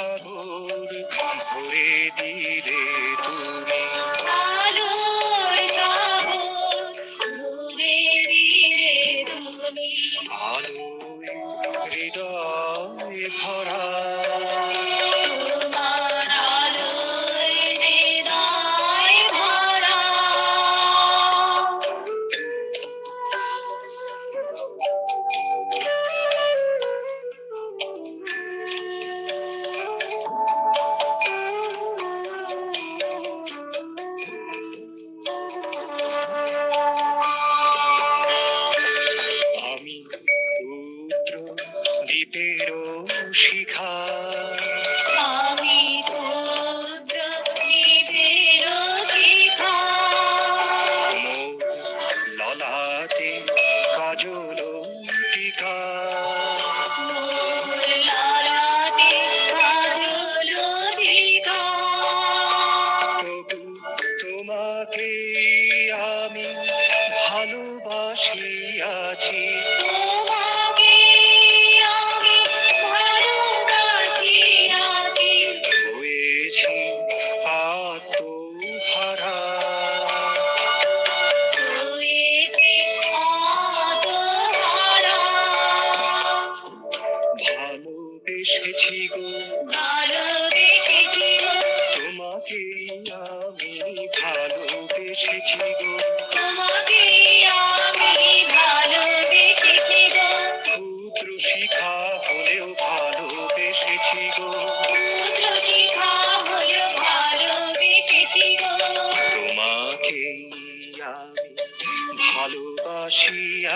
সাগর ভরে দিলে তুমি। আলোর সাগর ভরে দিলে তুমি। আলোয় হৃদয় ভরা, তোমার আলোয় হৃদয় ভরা। আমি পুত্র দ্বীপেরও শিখা, আমি ক্ষুদ্র দ্বীপের শিখা। মোর ললাটে কাজল টিকা। মোর ললাটে কাজল টিকা। তবু তোমাকে আমি ভালোবাসিয়াছি, তোমাকে আমি ভালোবাসিয়াছি। হয়েছি আত্মহারা। হয়েছি আত্মহারা। ভালোবেসেছি গো, ভালোবেসেছি গো, তোমাকে আমি ভালোবেসেছি গো। তোমাকে আমি ভালোবেসেছি গো। ক্ষুদ্র শিখা হলেও ভালোবেসেছি গো। পুত্র শিখা হলো ভালোবেসেছি গো। তোমাকে আমি ভালোবাসিয়াছি,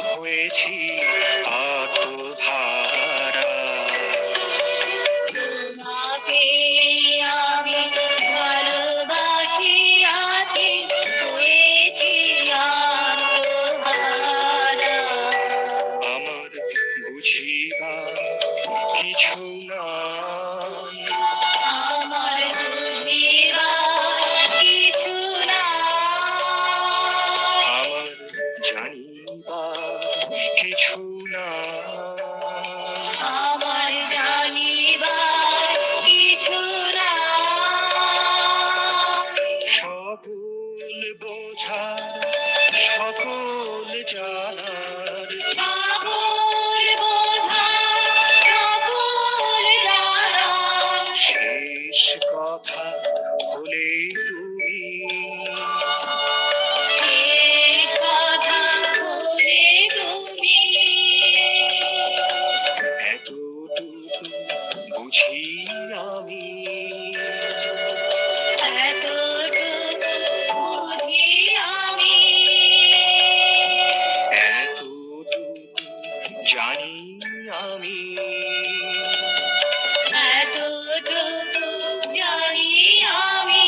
হয়েছি আত্মহারা। তোমাকে আমি ভালোবাসিয়াছি, হয়েছি আত্মহারা। আমার বুঝিবার কিছু নাই, আমার বুঝিবার কিছু নাই। আমার জানিবার কিছু নাই। আমার জানিবার কিছু নাই। সকল বোঝা সকল জানার, সকল বোঝা সকল জানা। শেষ কথা হলে তুমি। শেষ কথা বলে তুমি। এতটুকু বুঝি আমি, এতটুকু বুঝি আমি। এতটুকু জানি আমি। এতটুকু জানি আমি।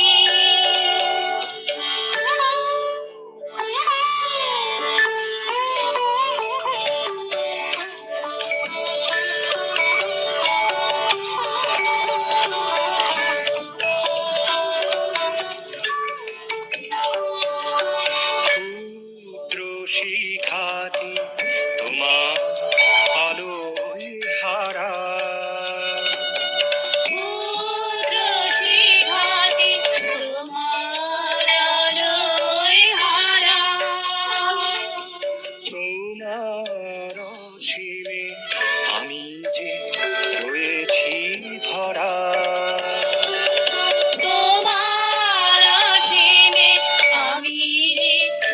ক্ষুদ্র শিখাটি তোমার আলোয় হারা, ক্ষুদ্র শিখাটি তোমার আলোয় হারা। তোমার অসীমে আমি যে রয়েছি ধরা। তোমার অসীমে আমি যে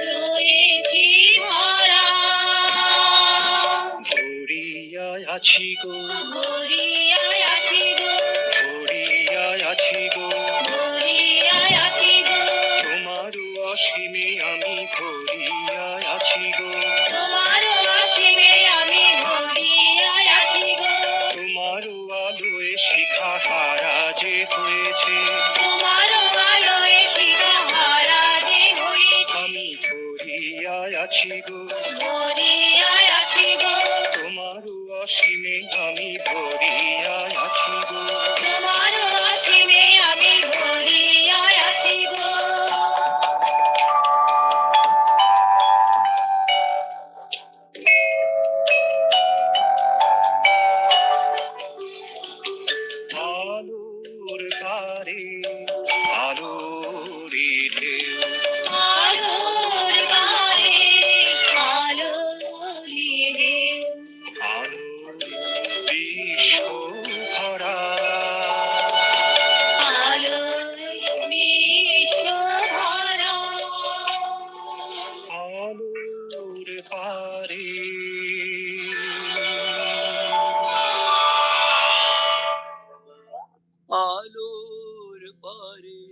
রয়েছি ধরা। ধরিয়া আছি গো, ধরিয়া আছি গো, ধরিয়া আছি গো। ধরিয়া আছি গো। তোমার অসীমে আমি ধরিয়া আছি গো। তোমার অসীমে আমি ধরিয়া আছি গো। তোমার আলোয় শিখা হারা যে হয়েছে, তোমার আলোয় শিখা হারা যে হয়েছে। আমি ধরিয়া আছি গো। ধরিয়া আছি গো। তোমার অসীমে আমি ধরিয়া আছি গো। তোমার অসীমে আমি ধরিয়া আছি গো। পারে আলোর ঢেউ আলোর পারে আলোর ঢেউ আলোর বিশ্ব ভরা আলোর বিশ্বভরা আলোর পারে আলোর পারে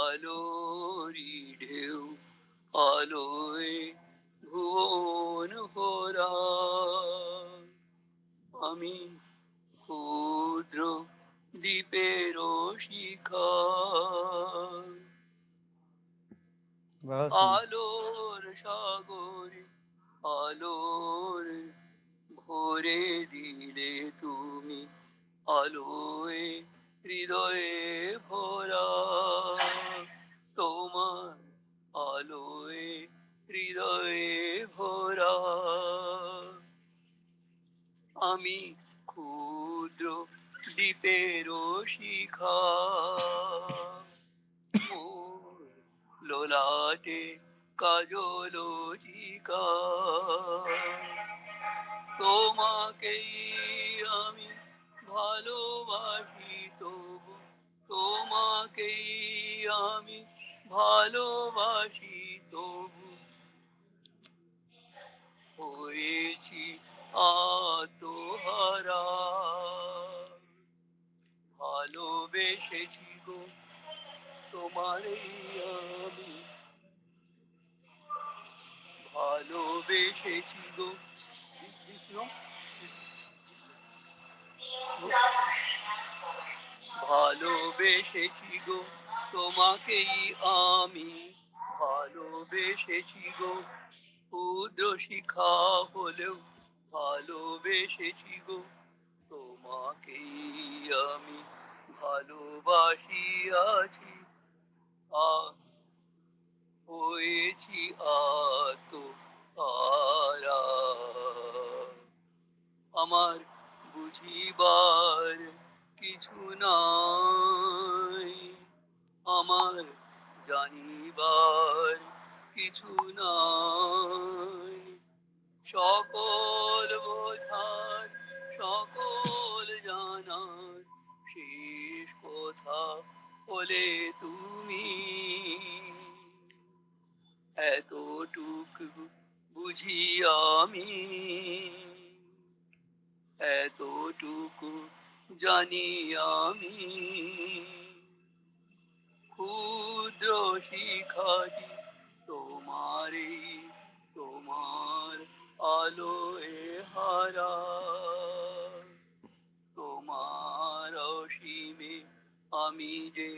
আলোরি ঢেউ আলোয় ভুবন ভরা আমি ক্ষুদ্র দ্বীপের শিখা बहुत सुंदर। আলোর সাগরে আলোর ভরে দিলে তুমি আলোয় হৃদয়ে ভরা তোমার আলোয় হৃদয়ে ভরা আমি ক্ষুদ্র দ্বীপের শিখা মোর লোলাটে কাজল টিকা তোমাকেই আমি ভালোবাসি তবু তোমাকেই আমি ভালোবাসি তবু হয়েছি আত্মহারা ভালোবেসেছি গো তোমারই আমি ভালোবেসেছি গো কৃষ্ণ ভালোবেসেছি গো তোমাকেই আমি ভালোবেসেছি গো ক্ষুদ্র শিখা হলেও ভালোবেসেছি গো তোমাকেই আমি ভালোবাসি আছি হয়েছি আত্মহারা আমার বুঝিবার কিছু নাই আমার জানিবার কিছু নাই সকল বোঝার সকল জানার শেষ কথা বলে তুমি এতটুকু বুঝি আমি এতটুকু জানি আমি ক্ষুদ্র শিখাটি তোমারই তোমার আলোয় হারা তোমার অসীমে আমি যে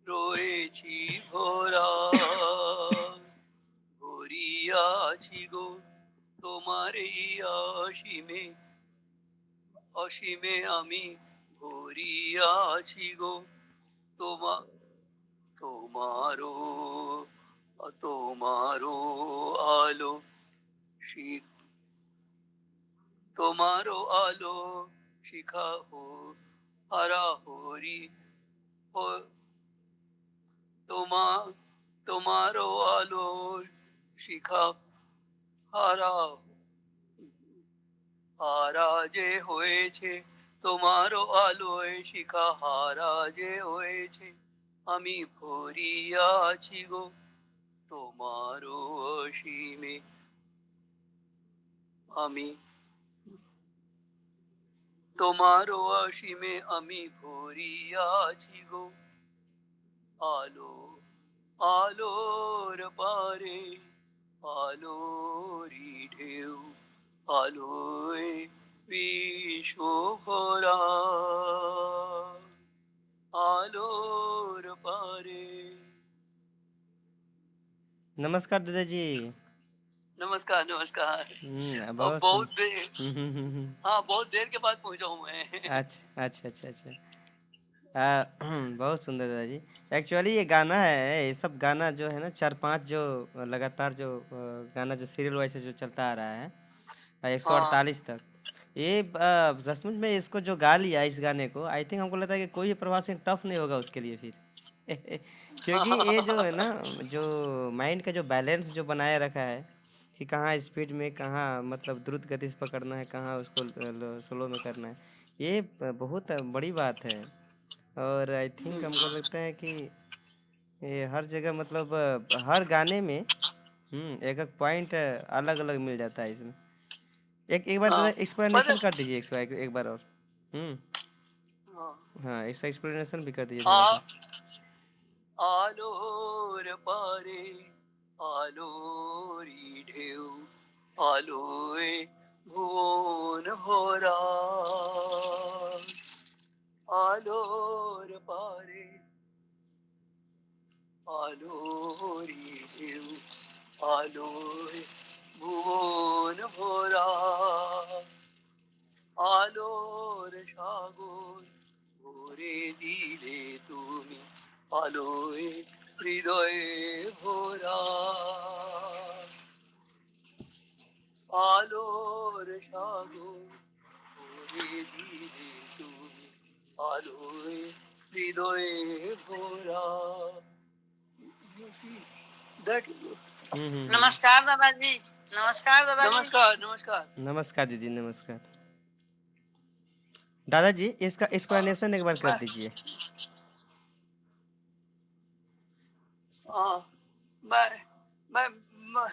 রয়েছি ভরা ভরিয়াছি গো তোমার এই অসীমে অসীমে আমি ভরিয়াছি গো তোমারও তোমারও আলো তোমারও আলো শিখা হারা হরি তোমারও আলো শিখা হারা হারা যে হয়েছে তোমারও আলোয় শিখা হারা যে হয়েছে আমি ভরিয়াছি গো তোমারও অসীমে আমি তোমারও অসীমে আমি ভরিয়াছি গো আলো আলোর পারে আলোরি ঢেউ আলোয় বিশ্ব ভরা আলোর পারে। नमस्कार दादाजी। नमस्कार नमस्कार। अब बहुत बहुत देर सुन- हाँ बहुत देर के बाद पहुंचा हूँ मैं। अच्छा अच्छा अच्छा अच्छा। बहुत सुंदर दादाजी। एक्चुअली ये गाना है, ये सब गाना जो है ना 4-5 जो लगातार जो गाना जो सीरियल वाइज से जो चलता आ रहा है हाँ 148 तक, ये सचमुच में इसको जो गा लिया इस गाने को, आई थिंक हमको लगता है कि कोई प्रवाह सिंह टफ नहीं होगा उसके लिए फिर। क्योंकि ये जो है ना, जो माइंड का जो बैलेंस जो बनाए रखा है कि कहाँ स्पीड में, कहाँ मतलब द्रुत गति से पकड़ना है, कहाँ उसको स्लो में करना है, ये बहुत बड़ी बात है। और आई थिंक हमको लगता है कि ये हर जगह मतलब हर गाने में एक एक पॉइंट अलग अलग मिल जाता है इसमें। एक एक बार दादा हाँ पता एक्सप्लेनेशन कर दीजिए एक बार और। हम्म। हाँ हाँ, इसका एक्सप्लेनेशन भी कर दीजिए आ थोड़ा सा। आलोर पारे आलोरी ढेव आलोय भुवन भोरा आलोर पारे आलोरी ढेव आलोय भुवन भोरा আলোর সাগর ভরে দিলে তুমি আলোয় হৃদয়ে ভরা আলোর সাগর ভরে দিলে তুমি আলোয় হৃদয়ে ভরা That हम्म। नमस्कार दादाजी। नमस्कार दादाजी। नमस्कार नमस्कार नमस्कार दीदी, नमस्कार। दादाजी इसका एक्सप्लेनेशन एक बार कर मैं दीजिए। हाँ, मैं मैं मैं,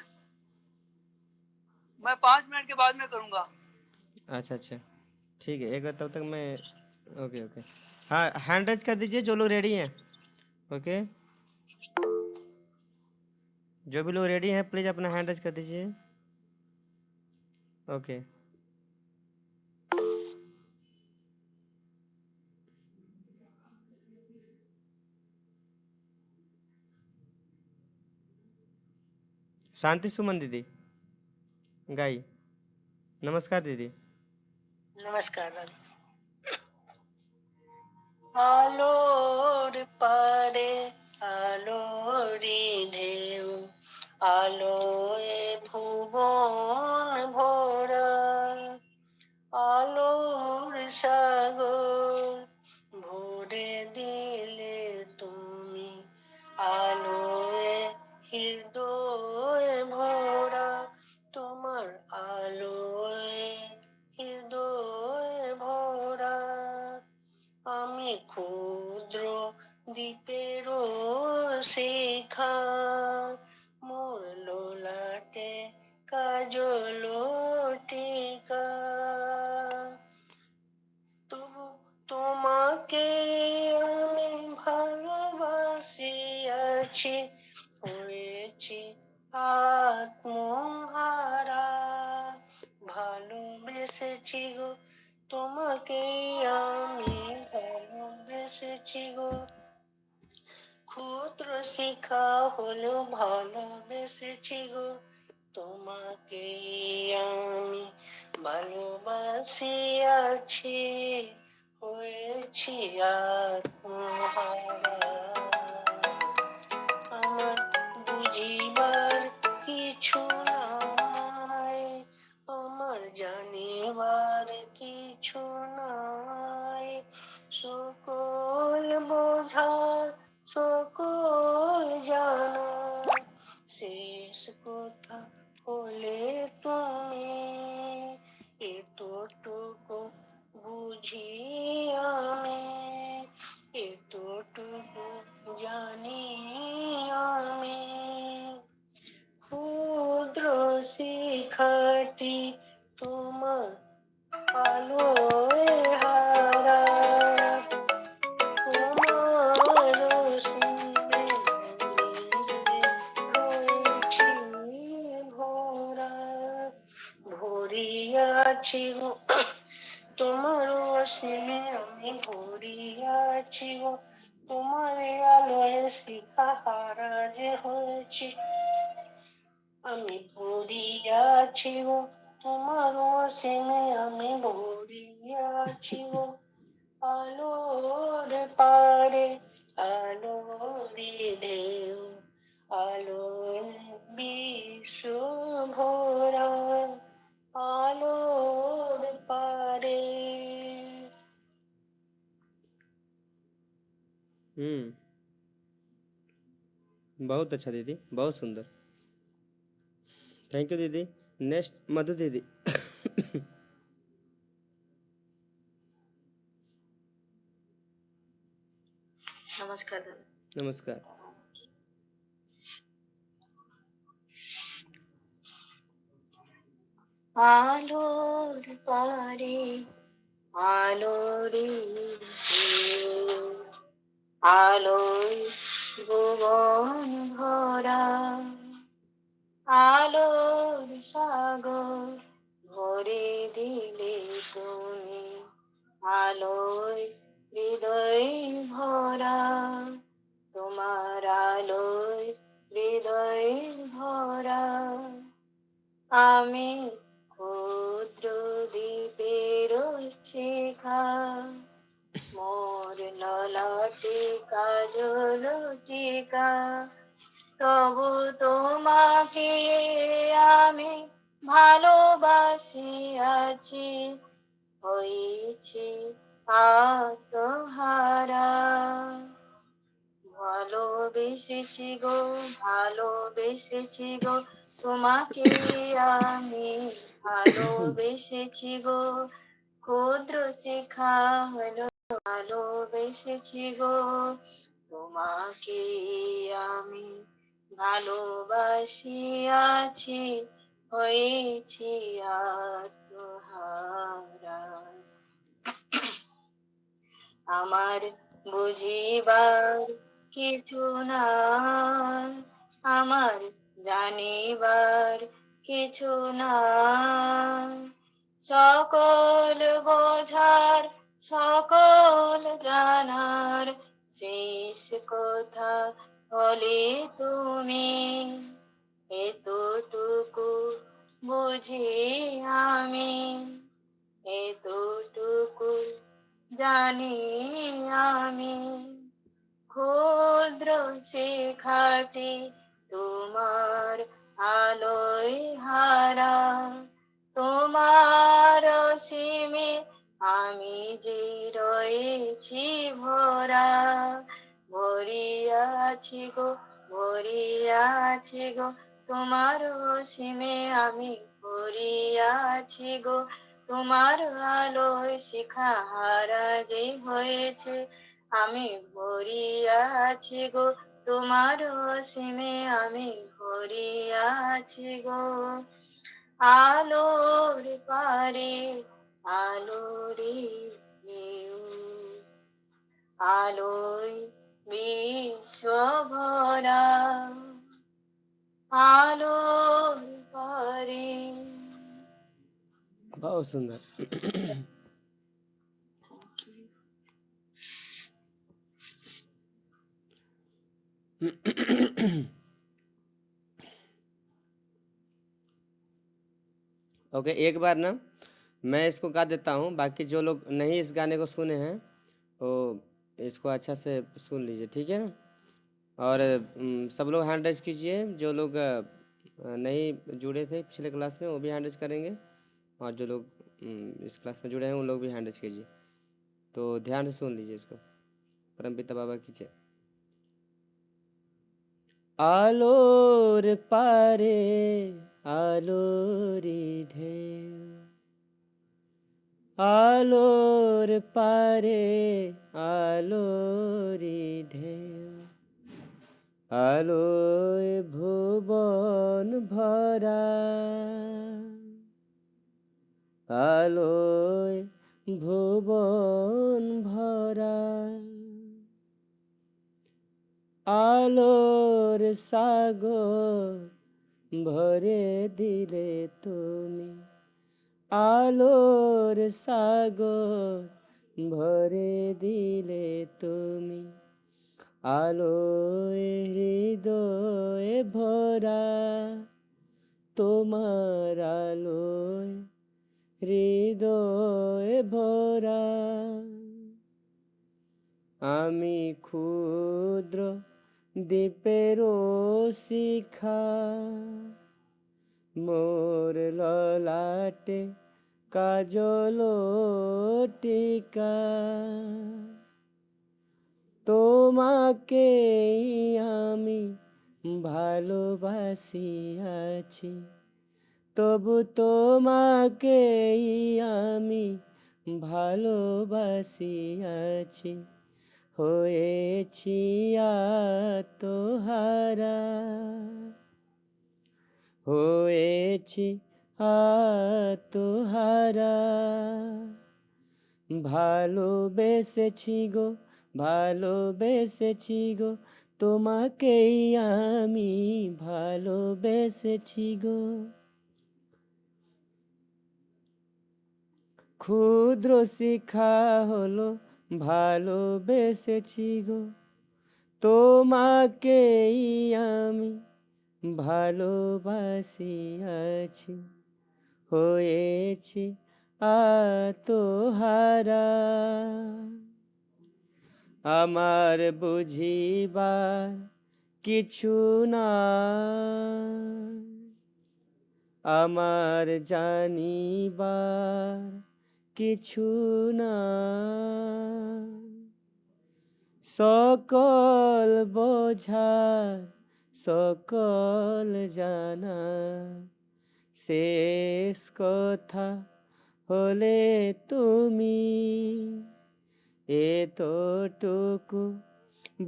मैं 5 मिनट के बाद में करूँगा। अच्छा अच्छा, ठीक है, एक बार तब तक मैं। Okay okay. हाँ, हैंड रेज कर दीजिए जो लोग रेडी हैं। ओके, जो भी लोग रेडी हैं प्लीज़ अपना हैंड रेज कर दीजिए। ओके। शांति सुमन दीदी गाई। नमस्कार दीदी। नमस्कार दादा। आलोर पारे आलोरी ढेउ आलोए भुवन भोरा আলোর সাগর ভরে দিলে তুমি আলোয় হৃদয় ভরা তোমার আলোয় হৃদয় ভরা আমি ক্ষুদ্র দ্বীপেরও শিখা মোর লোলাটে কাজল টিকা তবু তোমাকে আমি ভালোবাসি আছি হয়েছি আত্মহারা ভালোবেসেছি গো তোমাকে আমি ভালোবেসেছি গো ক্ষুদ্র শিখা হলেও ভালোবেসেছি গো তোমাকে আমি ভালোবাসি আছি হয়েছি আত্মহারা আমার বুঝিবার কিছু নাই আমার জানিবার কিছু নাই সকল বোঝার সকল জানার শেষ কথা হলে তুমি এতটুকু বুঝি আমি এতটুকু জানি আমি ক্ষুদ্র শিখাটি তোমার আলোয় হারা তোমার স্নেহে রয়েছি ভরা ভরিয়াছি গো তোমার অসীমে আমি ভরিয়াছি গো তোমার আলোয় শিখা হারা যে হয়েছি আমি ভরিয়াছি গো তোমার অসীমে আমি ভরিয়াছি গো আলোর পারে আলোরে ঢেউ আলোর বিশ্ব ভরা আলোর बहुत अच्छा दीदी, बहुत सुंदर। थैंक यू दीदी। नेक्स्ट मधु दीदी। नमस्कार दादा। नमस्कार। আলোর পারে আলোরে ঢেউ, আলোয় ভুবন ভরা, আলোর সাগর ভরে দিলে তুমি, আলোয় হৃদয় ভরা, তোমার আলোয় হৃদয় ভরা। আমি ক্ষুদ্র দ্বীপের শিখা, মোর ললাটে কাজল টিকা, তবু তোমাকে আমি ভালোবাসি আছি, হয়েছি আত্মহারা। ভালোবেসেছি গো, ভালোবেসেছি গো, তোমাকে আমি ভালোবেসেছি গো, ক্ষুদ্র শিখা হলো ভালোবেসেছি গো, তোমাকে আমি ভালোবাসি আছি, হয়েছি আত্মহারা। আমার বুঝিবার কিছু নাই, আমার জানিবার কিছু নাই, সকল বোঝার সকল জানার শেষ কথা হলে তুমি, এতটুকু বুঝি আমি, এতটুকু জানি আমি, ক্ষুদ্র শিখাটি তোমার আলোয় হারা, তোমার সীমে আমি যে রয়েছি ভরা, ভরিয়াছি গো, ভরিয়াছি গো, তোমার সীমে আমি ভরিয়াছি গো, তোমার আলোয় শিখা হারা যে হয়েছে, আমি ভরিয়াছি গো, তোমার অসীমে আমি ভরিয়াছি গো। আলোর পারে আলোরে ঢেউ, আলোয় বিশ্ব ভরা, আলোর পারে। बहुत सुंदर। ओके, एक बार ना मैं इसको गा देता हूँ, बाकी जो लोग नहीं इस गाने को सुने हैं वो इसको अच्छा से सुन लीजिए, ठीक है ना। और सब लोग हैंड रेज कीजिए, जो लोग नहीं जुड़े थे पिछले क्लास में वो भी हैंड रेज करेंगे, और जो लोग इस क्लास में जुड़े हैं उन लोग भी हैंड रेज कीजिए। तो ध्यान से सुन लीजिए इसको। परमपिता बाबा की जय। আলোর পারে আলোরি ঢেউ, আলোর পারে আলোরি ঢেউ, আলোয় ভুবন ভরা, আলোয় ভুবন ভরা, আলোর সাগর ভরে দিলে তুমি, আলোর সাগর ভরে দিলে তুমি, আলোয় হৃদয়ে ভরা, তোমার আলোয় হৃদয়ে ভরা। আমি ক্ষুদ্র দ্বীপের শিখা, মোর ললাটে কাজল টিকা, তোমার তোমাকেই আমি ভালোবাসি আছি, তবু তোমাকেই আমি ভালোবাসি আছি, হয়েছি আত্মহারা, হয়েছি আত্মহারা। ভালোবেসেছি গো, ভালোবেসেছি গো, তোমাকেই আমি ভালোবেসেছি গো। ক্ষুদ্র শিক্ষা হলো ভালোবেসেছি গো, তোমাকেই আমি ভালোবাসি আছি, হয়েছি আত্মহারা। আমার বুঝিবার কিছু না, আমার জানিবার কিছু না, সকল বোঝার সকল জানা, শেষ কথা হলে তুমি, এতটুকু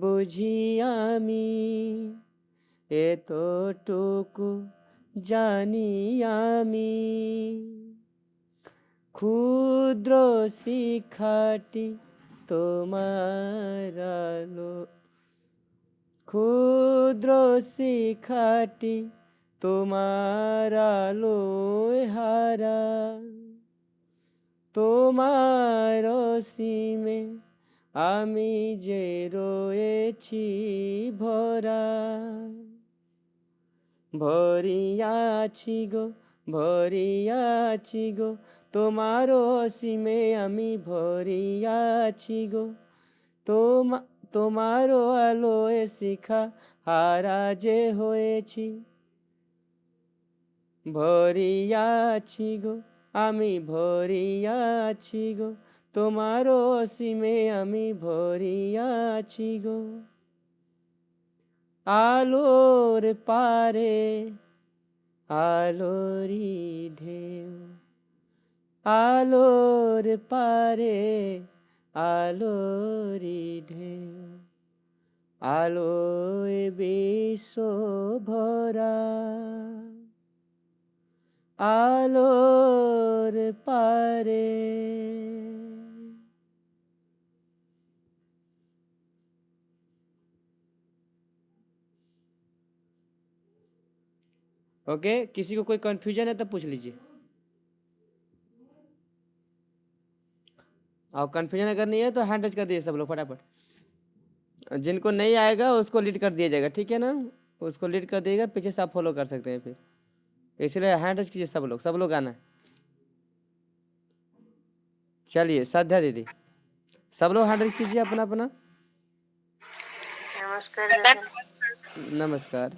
বুঝি আমি, এতটুকু জানি আমি। ক্ষুদ্র শিক্ষাটি তোমার আলো, ক্ষুদ্র শিক্ষাটি তোমার আলোয় হারা, তোমার অসীমে আমি যে রয়েছি ভরা, ভরিয়াছি গো, ভরিয়াছি গো, তোমার অসীমে আমি ভরিয়াছি গো, তোমার আলোয় শিখা হারা যে হয়েছি, ভরিয়াছি গো, আমি ভরিয়াছি গো, তোমার অসীমে আমি ভরিয়াছি গো। আলোর পারে আলোরি ঢেউ, আলোর পারে আলোরি ঢেউ, আলোয় বিশ্ব ভরা, আলোর পারে। ओके, किसी को कोई कंफ्यूजन है तो पूछ लीजिए, और कंफ्यूजन अगर नहीं है तो हैंड रेज कर दिए सब लोग फटाफट। जिनको नहीं आएगा उसको लीड कर दिया जाएगा, ठीक है ना, उसको लीड कर दिएगा, पीछे से आप फॉलो कर सकते हैं फिर, इसलिए हैंड रेज कीजिए सब लोग, सब लोग आना है। चलिए साध्या दीदी, सब लोग हैंड रेज कीजिए अपना अपना। नमस्कार दादा। नमस्कार।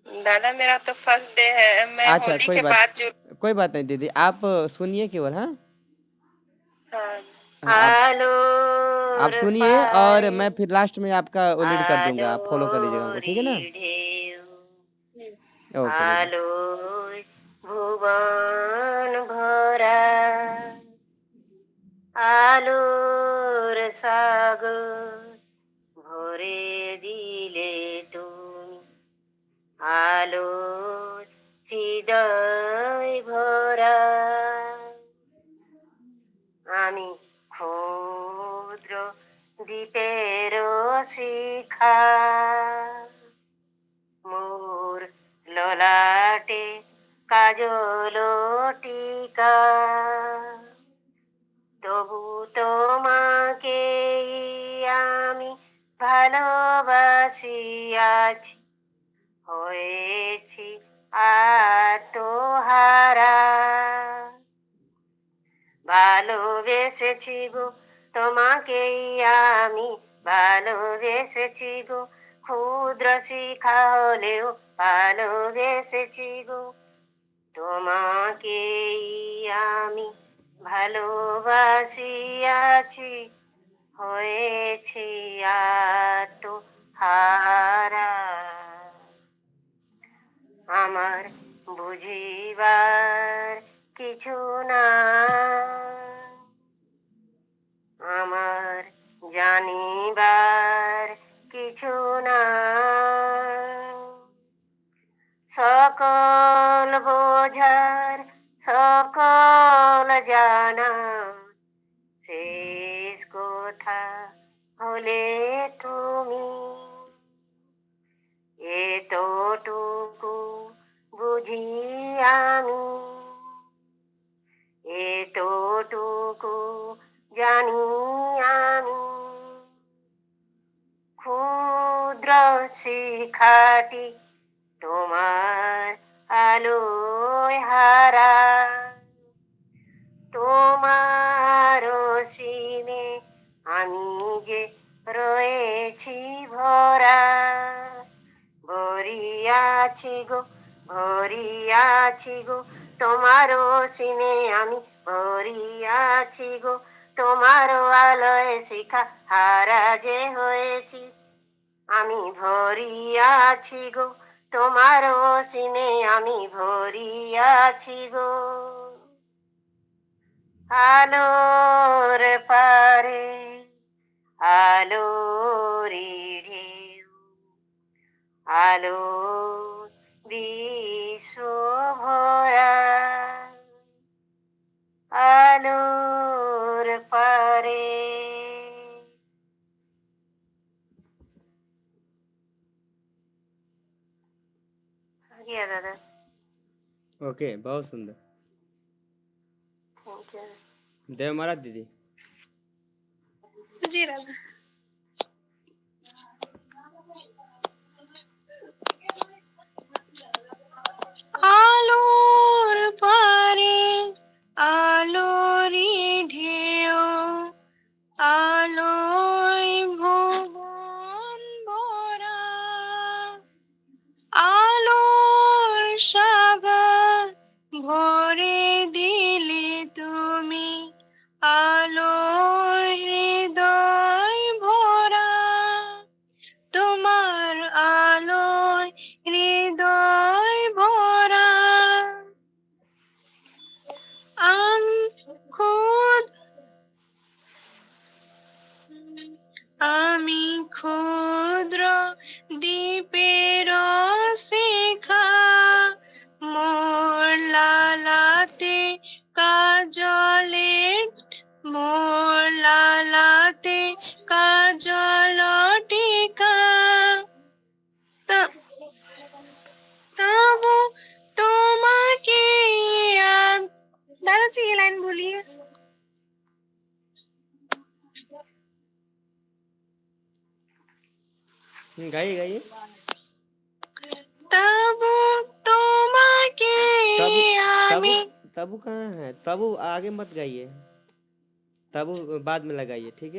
दादा मेरा तो फर्स्ट डे है, मैं अच्छा होली कोई के बात, बाद जो कोई बात नहीं दीदी, आप सुनिए केवल। हाँ हाँ, आप आलोर सुनिए और मैं पारे फिर लास्ट में आपका वो लीड कर दूंगा, आप फॉलो कर लीजिएगा हमको, ठीक है ना। आलोरी ढेउ, ओके दीदी। आलोय ভুবন ভরা, আলোর সাগর ভরে দিলে তুমি, আলোর হৃদয় ভরা। আমি ক্ষুদ্র দ্বীপের শিখা, মোর ললাটে কাজল টিকা, তবু তোমাকে আমি ভালোবাসি আছি, হয়েছি আত্মহারা। ভালোবেসেছি গো, তোমাকেই আমি ভালোবেসেছি গো, ক্ষুদ্র শিখা হলেও ভালোবেসেছি গো, তোমাকেই আমি ভালোবাসি আছি, হয়েছি আত্মহারা, আমার বুঝিবার কিছু না, আমার জানিবার কিছু না, সকল বোঝার সকল জানা শেষ কথা হলে তুমি, এতটুকু বুঝি আমি, এতটুকু জানি আমি, ক্ষুদ্র শিখাটি তোমার আলোয় হারা, তোমার সীমে আমি যে রয়েছি ভরা, ভরিয়াছি গো, ভরিয়াছি গো, তোমার সীমে আমি ভরিয়াছি গো, তোমার আলোয় শিখা হারা যে হয়েছি, আমি ভরিয়াছি গো, তোমার সীমে আমি ভরিয়াছি গো। আলোর পারে আলোরি ঢেউ, আলো বিশ্ব ভরা, আলোর পারে। গিয়া দাদা, ओके, बहुत सुंदर। Thank you. देव महाराज दीदी। जी दादा। আলোর পারে আলোরি ঢেউ, আলোয় ভুবন ভরা, আলোর সাগর ভরে দিলে তুমি, আলোয় হৃদয় ভরা, তোমার আলোয় হৃদয় ভরা। খুদ আমি ক্ষুদ্র দ্বীপের শিখা, মোর লালাতে কাজলে, মোর লালাতে কাজল টিকা, तब তোমাকে दादाजी ये लाइन बोलिए। गाइए गाइए। तब তোমাকে तबु तबु আমি, तबु कहाँ है? तबु आगे मत गाइए, तबु बाद में लगाइए, ठीक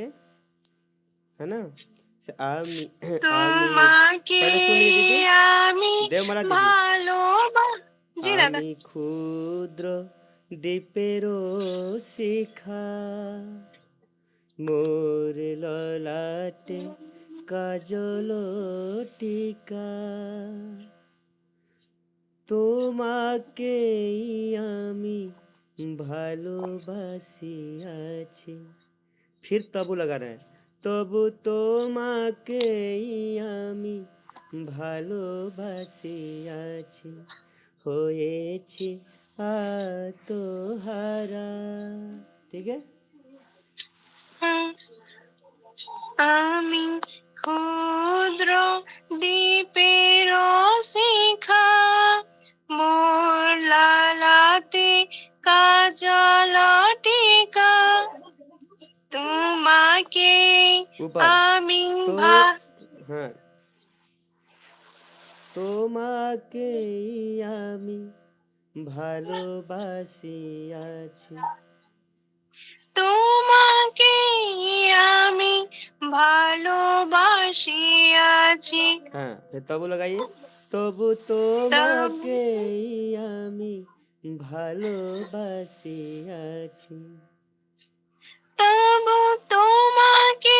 है ना? आमी आमी তোমাকে पहले सुनिए दीदी, আমি देव महाराज दीदी। ভালোবা। জি দাদা। আমি ক্ষুদ্র দ্বীপেরও শিখা, মোর ললাটে কাজল টিকা, তোমাকেই আমি ভালোবাসি আছি। फिर तबु लगाना है। তবু তোমাকেই আমি ভালোবাসি আছি, হয়েছি আত্মহারা, ठीक है? আমি ক্ষুদ্র দ্বীপের শিখা, মোর লালাতে কাজল টিকা, তোমাকে ऊपर আমি तो हाँ, তোমাকেই আমি ভালোবাসি আছি, তোমাকে আমি ভালোবাসি আছি। हाँ फिर तबु लगाइए। তবু तब তোমাকেই আমি ভালোবাসি আছি, তবু তোমাকে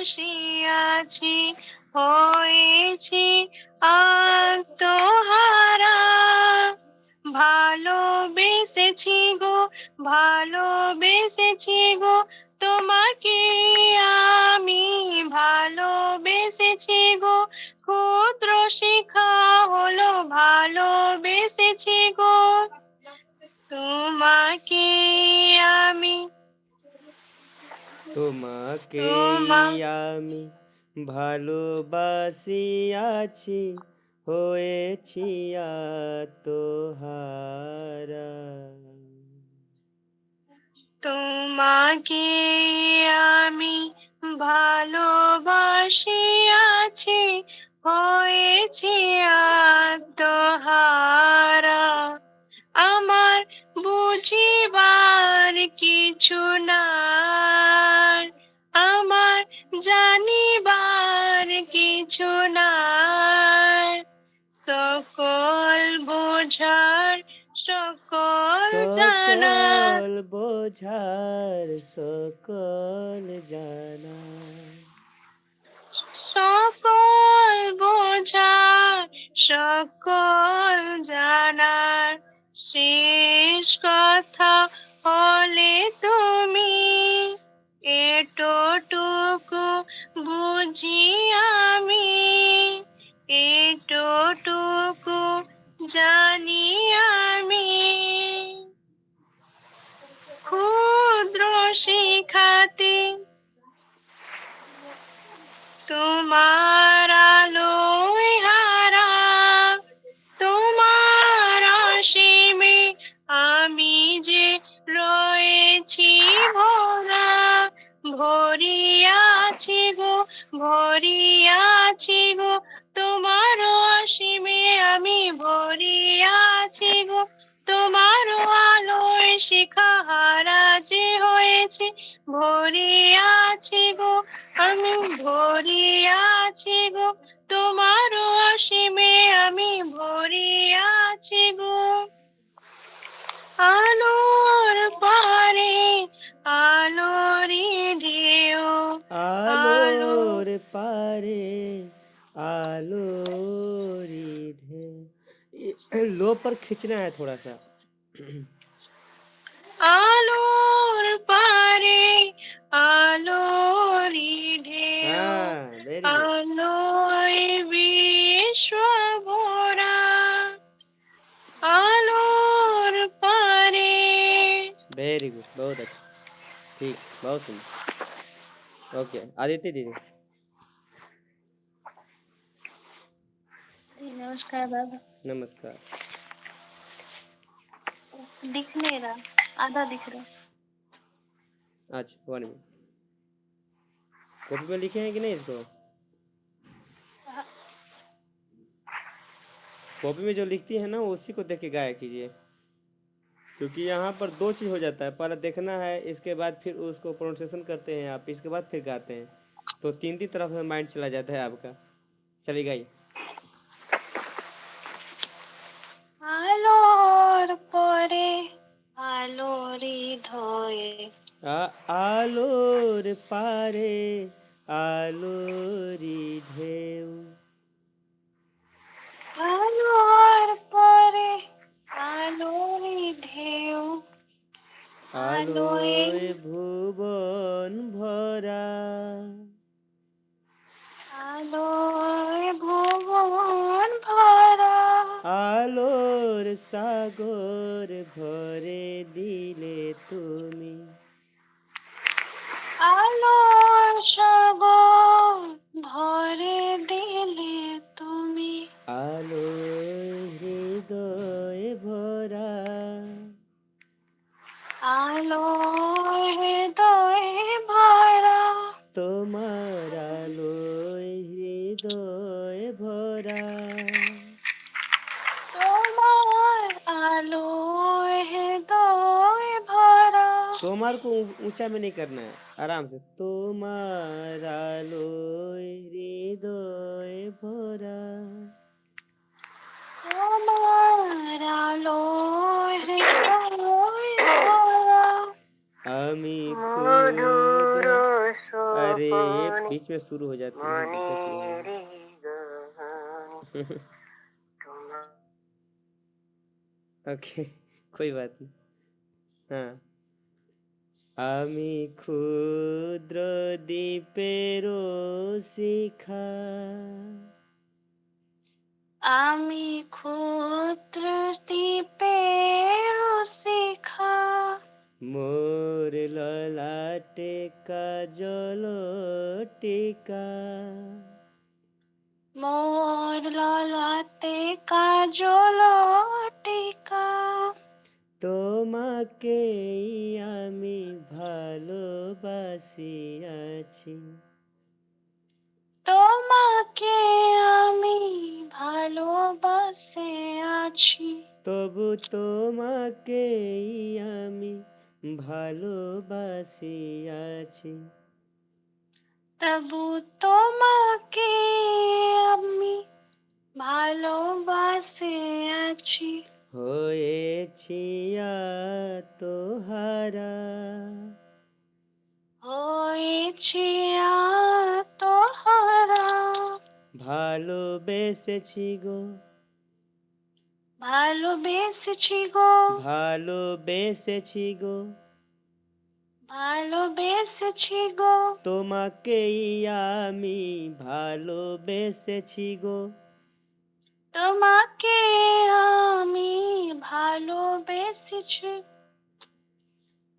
ভালোবাসিয়াছি হয়েছি আত্মহারা ভালোবেসেছি গো ভালোবেসেছি গো তোমাকে আমি ভালোবেসেছি গো ক্ষুদ্র শিখা হলো ভালোবেসেছি গো তোমাকে আমি তোমাকে তোমা আমি ভালোবাসিয়াছি হয়েছি আত্মহারা। তোমাকে আমি ভালোবাসিয়াছি হয়েছি আত্মহারা আমার বুঝিবার কিছু নাই আমার জানিবার কিছু নাই সকল বোঝার সকল জানার সকল বোঝার সকল জানা সকল বোঝার সকল জানার শেষ কথা হলে তুমি এতটুকু বুঝি আমি এতটুকু জানি আমি ক্ষুদ্র শিখাতে তোমার আলোয় হারা তোমার অসীমে আমি যে রয়েছি ভরা ভরিয়াছি গো ভরিয়াছি গো তোমার অসীমে আমি ভরিয়াছি গো তোমার আলোয় শিখাহারা যে হয়েছে ভরিয়াছি গো আমি ভরিয়াছি গো তোমার অসীমে আমি ভরিয়াছি গো আলোর পারে আলোরি ঢেউ আলো आलोर पारे आलोरी ढे लो पर खींचना है थोड़ा सा। আলোর পারে আলোরি ঢেউ हाँ वेरी गुड আলোয় বিশ্ব ভরা আলোর পারে वेरी गुड बहुत अच्छा ठीक बहुत सुंदर ओके आदित्य दीदी जी नमस्कार बाबा। नमस्कार दिख नहीं रहा, आधा दिख रहा। अच्छा 1 मिनट कॉपी पे लिखे हैं कि नहीं इसको कॉपी में जो लिखती है ना उसी को देख के गाया कीजिए क्योंकि यहाँ पर 2 चीज़ हो जाता है पहले देखना है इसके बाद फिर उसको प्रोनाउंसिएशन करते हैं आप इसके बाद फिर गाते हैं तो 3 तरफ में माइंड चला जाता है आपका चलिए गाइए আলোর পরে আলোরি ধয়ে आलोर पारे आलोरी ढेउ আলোর পরে আলোরি ঢেউ আলোয় आलोय भुवन भरा আলোয় ভুবন ভরা आलोर सागर भरे दिले তুমি আলোর সাগর ভরে দিলে তুমি আলোয় হৃদয় ভরা আলোয় হৃদয়ে ভরা তোমার আলোয় হৃদয় ভরা তোমার আলোয় হৃদয়ে ভরা तोमार को ऊंचा में नहीं करना है आराम से তোমার আলোয় হৃদয় ভরা তোমার আলোয় হৃদয়ে ভরা আমি মধুর ক্ষুদ্র স্বর अरे बीच में शुरू हो जाती है, दिक्कत ये है। ओके कोई बात नहीं। हाँ, আমি ক্ষুদ্র দ্বীপেরও শিখা, আমি ক্ষুদ্র দ্বীপের শিখা, মোর ললাটে কাজল টিকা, মোর ললাটে কাজল টিকা, তোমাকেই আমি ভালোবাসিয়াছি, তোমাকে আমি ভালোবাসে আছি, তবু তোমাকেই আমি ভালোবাসিয়াছি, তবু তোমাকে আমি ভালোবাসে আছি, হয়েছি তোহারা, হয়েছি তোহারা, ভালোবেসেছি গো, ভালোবেসেছি গো, ভালোবেসেছি গো, ভালোবেসেছি গো, তোমাকেই আমি ভালোবেসেছি গো, তোমাকে আমি ভালোবেসেছি,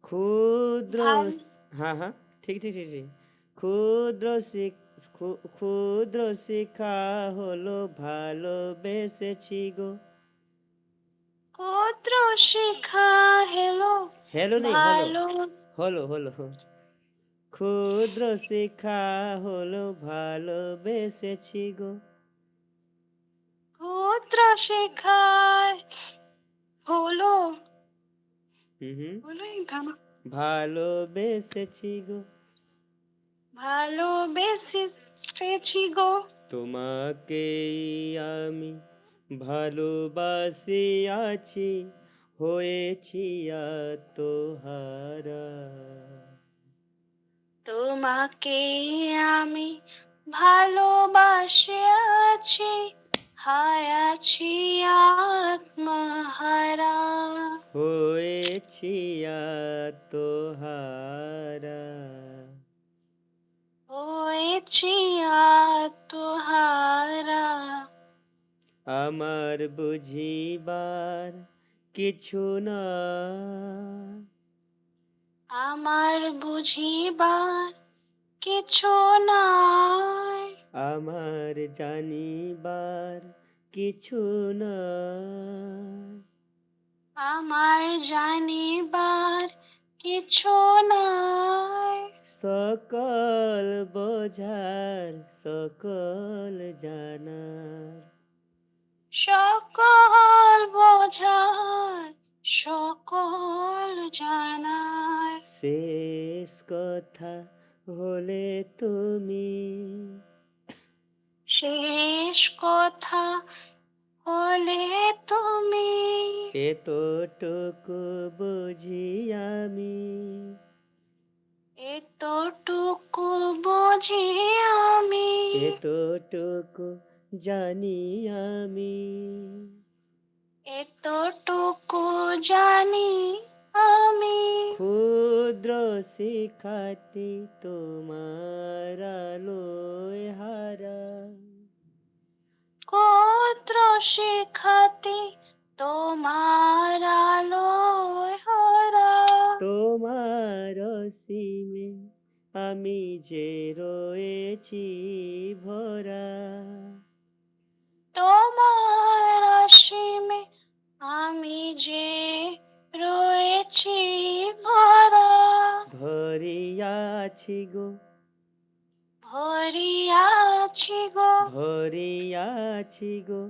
ক্ষুদ্র, ভাল- হ্যাঁ হ্যাঁ ঠিক ঠিক ঠিক ঠিক, ক্ষুদ্র ক্ষুদ্র শিখা হলো ভালোবেসেছি গো, ক্ষুদ্র শিখা হেলো হেলো নেই হলো, ভালো, হলো হলো, ক্ষুদ্র শিখা হলো ভালোবেসেছি গো, ক্ষুদ্র শিখা হলো, হুম, হলোই গান, ভালোবেসেছি গো, ভালোবেসেছি গো, তোমাকেই আমি ভালোবাসি আছি, হয়েছি তোহারা, তোমাকে আমি ভালোবাসে আছি, হায় আছি আত্মহারা, হয়েছি তোহারা, হয়েছি আত্মহারা, আমার বুঝিবার কিছু না, আমার বুঝিবার কিছু নাই, আমার জানিবার কিছু না, আমার জানিবার কিছু নাই, সকল বোঝার সকল জানার, সকল বোঝার সকল জানার, শেষ কথা হলে তুমি, শেষ কথা হলে তুমি, এতটুকু বুঝি আমি, এতটুকু বুঝি আমি, এতটুকু জানি আমি, এতটুকু জানি আমি, ক্ষুদ্র শিখাটি তোমার আলোয় হারা, ক্ষুদ্র শিখাতে তোমার আলোয় হরা, তোমার সীমে আমি যে রয়েছি ভরা, তোমার অসীমে আমি যে রয়েছি ভরা, ভরিয়াছি গো, ভরিয়াছি গো, ভরিয়াছি গো,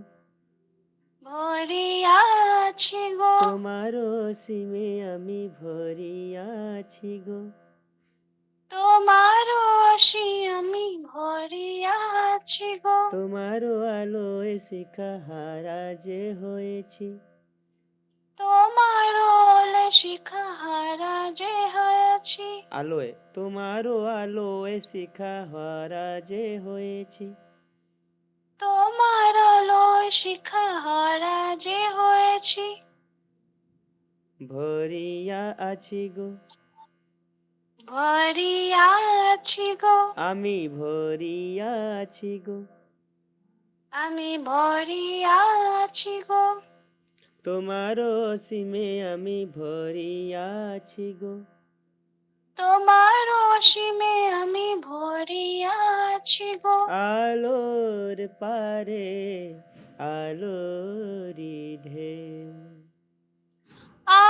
ভরিয়াছি গো, তোমার সীমে আমি ভরিয়াছি গো, তোমার অসী আমি ভরিয়াছি গো, তোমার আলোয় শিখা হারা যে হয়েছি, তোমার শিখাহারা যে হয়েছি, আলোয় তোমারও আলোয় শিখাহারা যে হয়েছি, তোমার শিখাহারা যে হয়েছি, ভরিয়া আছি গো ভরিয়া আছি গো, আমি, ভরিয়া আছি গো আমি ভরিয়া আছি গো, তোমার অসীমে আমি ভরিয়া আছি গো, তোমার অসীমে আমি ভরিয়া আছি গো, আলোর পারে আলোরি ঢেউ,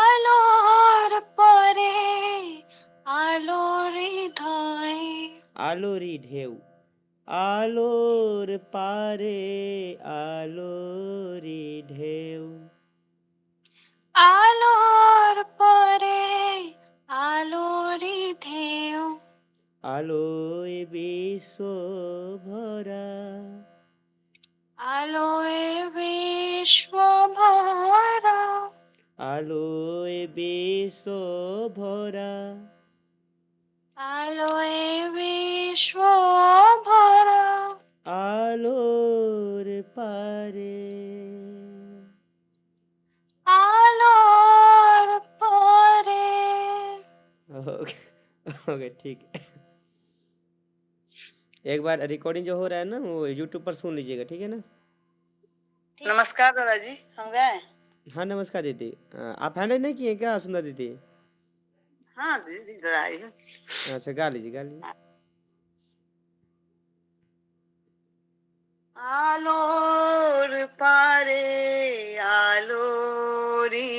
আলোর পরে আলোর হৃদয়, আলোরি ঢেউ, আলোর পারে আলোরি ঢেউ, আলোর পরে আলোর ঢেউ, আলোয় বিশ্ব ভরা, আলোয় বিশ্ব ভরা, আলোয় বিশ্ব ভরা, আলোয় বিশ্ব ভরা, আলোর পারে। आलोर परे। ओके ओके ठीक है। एक बार रिकॉर्डिंग जो हो रहा है ना वो यूट्यूब पर सुन लीजिएगा, ठीक है ना। नमस्कार दादाजी, हम गए। हाँ नमस्कार दीदी। आप हैंडल नहीं किए क्या सुंदर दीदी? हाँ दीदी दादा आई हूँ। अच्छा गा लीजिए गा लीजिए। আলোর পারে আলোরি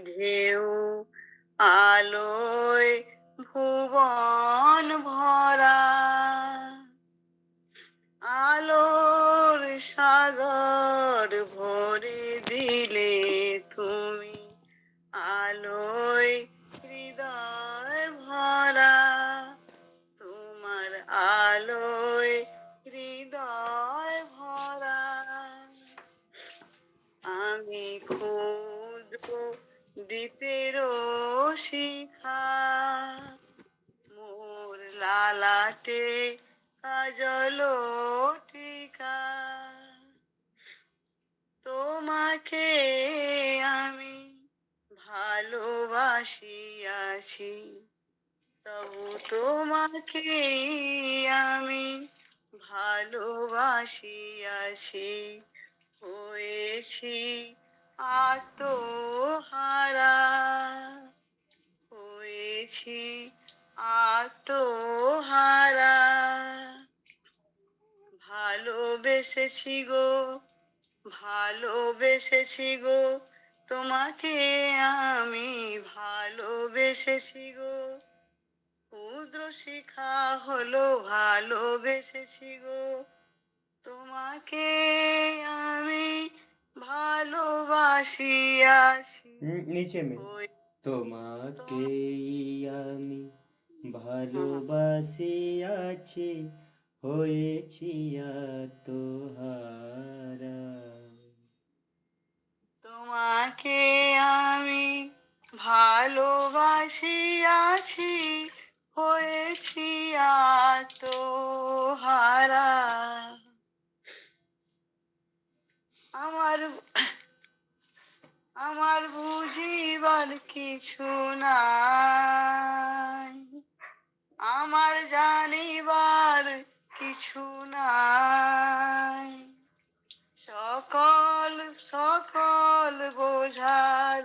ঢেউ, আলোয় ভুবন ভরা, আলোর সাগর ভরে দিলে তুমি, আলোয় হৃদয় ভরা, তোমার আলোয় হৃদয় ভরা, আমি ক্ষুদ্র দ্বীপের শিখা, মোর লালাটে কাজল টিকা, তোমাকে আমি ভালোবাসিয়াছি, তবু তোমাকে আমি ভালোবাসিয়াছি, হয়েছি আত্মহারা, হয়েছি আত্মহারা, ভালোবেসেছি গো, ভালোবেসেছি গো, তোমাকে আমি ভালোবেসেছি গো, ক্ষুদ্র শিখা হলো ভালোবেসেছি গো, তোমাকে আমি ভালোবাসিয়াছি। नीचे में তোমাকে আমি ভালোবাসিয়াছি, হয়েছি আত্মহারা। তোমাকে আমি ভালোবাসিয়াছি, হয়েছি আত্মহারা, আমার আমার বুঝিবার কিছু নাই, আমার জানিবার কিছু নাই, সকল সকল বোঝার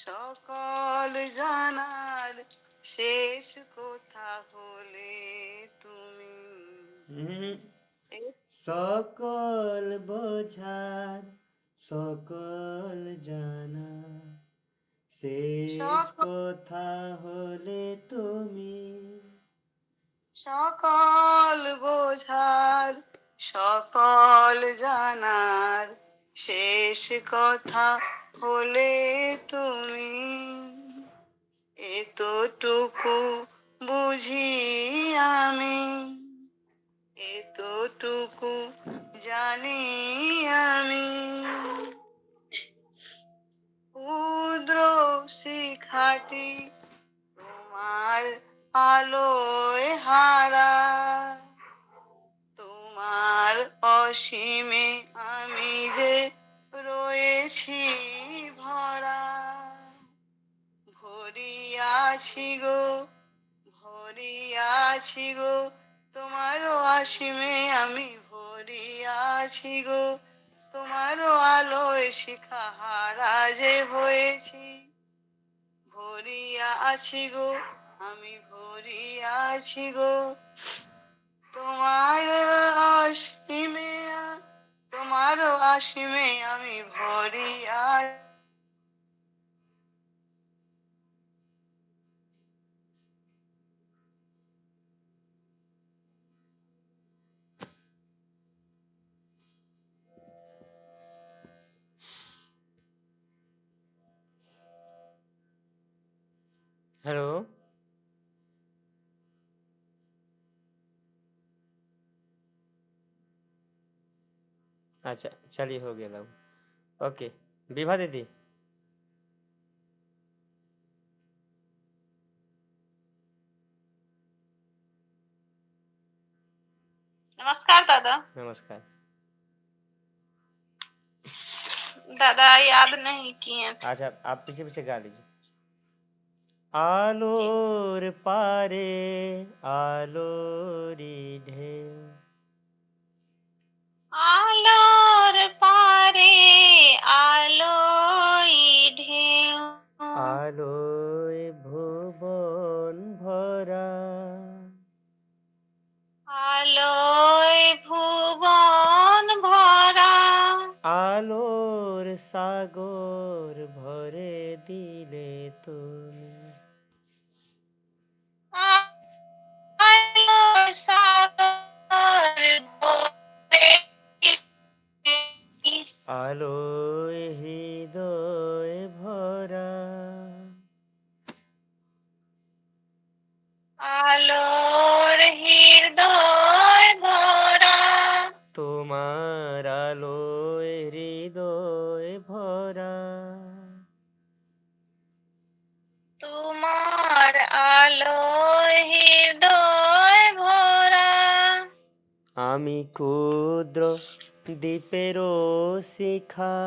সকল জানার শেষ কথা হলে তুমি, সকল বোঝার সকল জানা শেষ কথা হলে তুমি, সকল বোঝার সকল জানার শেষ কথা হলে তুমি, এতটুকু বুঝি আমি, এতটুকু জানি আমি, ক্ষুদ্র আলোয় হারা। তোমার অসীমে আমি যে রয়েছি ভরা। ভরিয়াছি গো, ভরিয়াছি গো, তোমারও অসীমে আমি ভরিয়াছি গো। তোমারও আলোয় শিখাহারা যে হয়েছি। ভরিয়াছি গো, আমি ভরিয়াছি গো। তোমার অসীমে, তোমারও অসীমে আমি ভরিয়া। हेलो। अच्छा चलिए हो गया लव। ओके। विभा दीदी। नमस्कार दादा। नमस्कार। दादा याद नहीं किए थे। अच्छा आप पीछे पीछे गा लीजिए। जी। आलोर पारे आलोरी ढेव, আলোর পারে আলোই ঢেউ आलोय भुवन भरा, আলোয় ভুবন ভরা आलोर सागोर भरे दिले তুমি। আলোর সাগর ভরে আলোয় হৃদয় ভরা, আলোর হৃদয় ভরা তোমার আলোয় হৃদয় ভরা। তোমার আলোয় হৃদয় ভরা আমি ক্ষুদ্র দ্বীপেরও শিখা,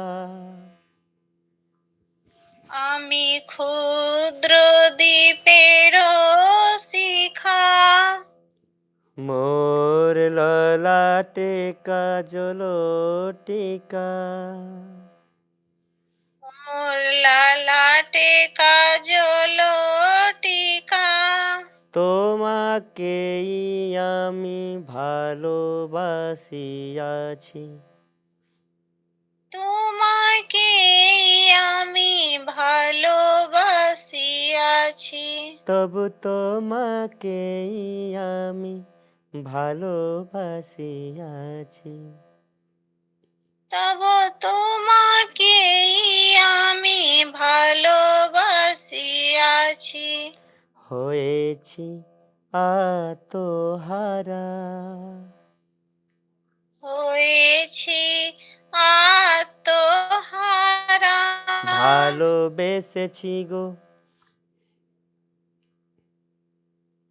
আমি ক্ষুদ্র দ্বীপের শিখা মোর ললাটে কাজল টিকা, মোর লালাটে কাজল টিকা তোমাকেই আমি ভালোবাসিয়াছি। তোমাকে আমি ভালোবাসিয়াছি তবু তোমাকেই আমি ভালোবাসিয়াছি। তব তোমাকে আমি ভালোবাসিয়াছি হয়েছি আত্মহারা, হয়েছি আত্মহারা ভালোবেসেছি গো,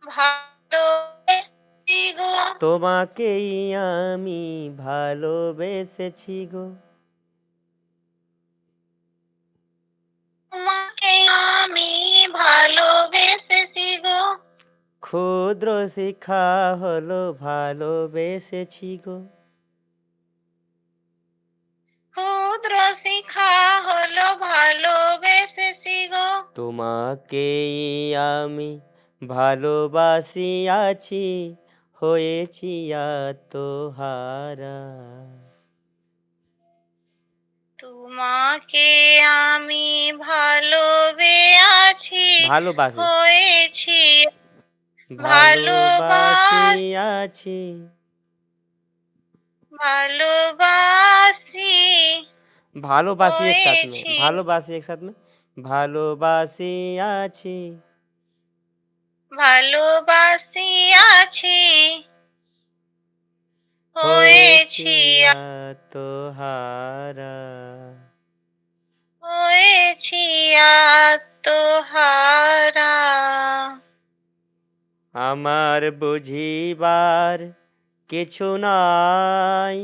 ভালোবেসেছি গো তোমাকেই আমি ভালোবেসেছি গো। তোমাকে আমি ভালোবেসেছি গো ক্ষুদ্র শিখা হলো ভালোবেসেছি গো। ক্ষুদ্র শিখা হলো ভালোবেসেছি গো তোমাকেই আমি ভালোবাসিয়াছি, হয়েছি আত্মহারা। তোমাকে আমি ভালোবেসেছি ভালোবাসি হয়েছি ভালোবাস ভালোবাসিয়াছি, ভালোবাসি ভালোবাসি एक साथ में, হয়েছি ভালোবাসি एक साथ में, ভালোবাসিয়াছি, ভালোবাসিয়াছি হয়েছি হয়েছি আত্মহারা। হয়েছি আত্মহারা আমার বুঝিবার কিছু নাই,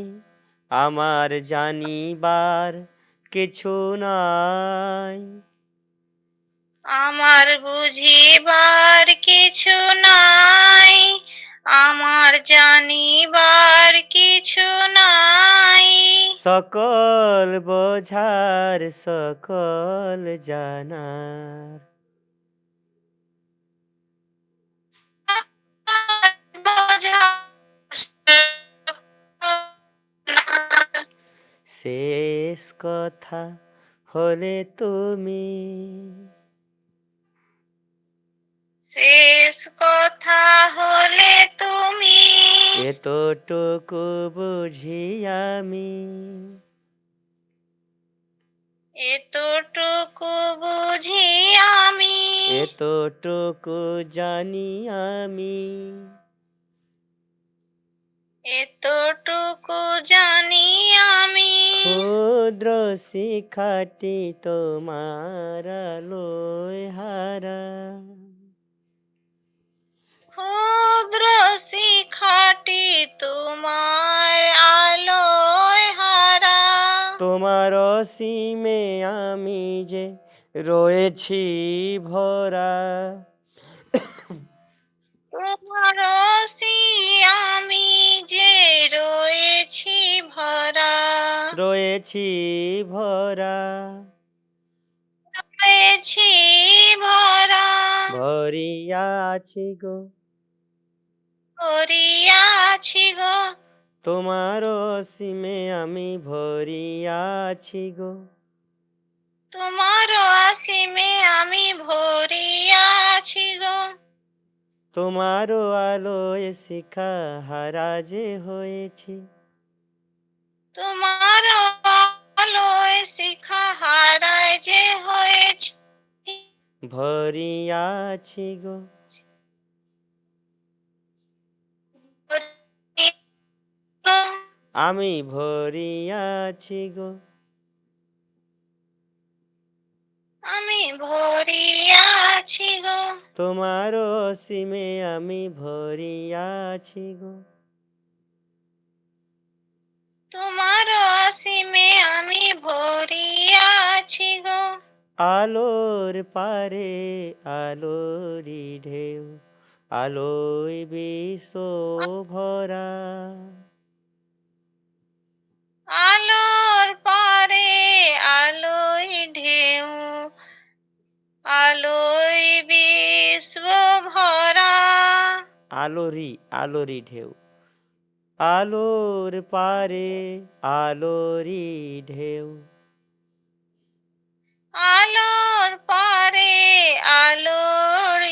আমার জানিবার কিছু নাই। আমার বুঝিবার কিছু নাই, আমার জানিবার কিছু নাই। সকল বোঝার সকল জানার, শেষ কথা হলে তুমি, শেষ কথা হলে তুমি। এতটুকু বুঝি আমি, এতটুকু বুঝি আমি, এতটুকু জানি আমি। এতটুকু জানি আমি। ক্ষুদ্র শিখাটি তোমার আলোয় হারা, ক্ষুদ্র শিখাটি তোমার আলোয় হারা। তোমার অসীমে আমি যে রয়েছি ভরা, তোমার আমি যে রয়েছি ভরা। রয়েছি ভরা, রয়েছি ভরা। ভরিয়াছি গো ভরিয়াছি গো। তোমার অসীমে আমি ভরিয়াছি গো। তোমার অসীমে আমি ভরিয়াছি গো। তোমার আলোয় শিখা হারা যে হয়েছি, তোমার আলোয় শিখা হারায় যে হয়েছি। ভরিয়াছি গো আমি ভরিয়াছি গো। আমি ভরিয়াছি গো। তোমার অসীমে আমি ভরিয়াছি গো। তোমার অসীমে আমি ভরিয়াছি গো। আলোর পারে আলোরি ঢেউ, আলোয় বিশ্ব ভরা, আলোর পারে আলোয় ঢেউ, আলোয় বিশ্ব ভরা। আলোরি আলোরি ঢেউ, আলোর পারে আলোরি ঢেউ, আলোর পারে আলোর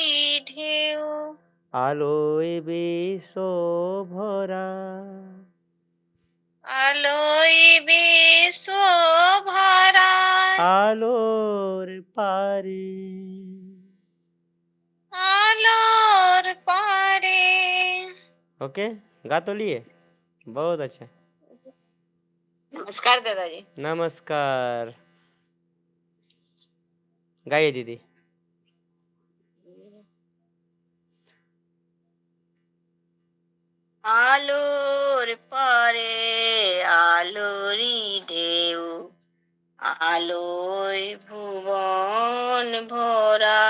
ঢেউ, আলোয় বিশ্ব ভরা, আলোয় বিশ্ব ভরা। আলোর পারে। আলোর পারে। ओके, गा तो लिए, बहुत अच्छा। नमस्कार दादाजी। नमस्कार, गाइए दीदी। আলোর পরে আলোরি ঢেউ, আলোয় ভুবন ভরা,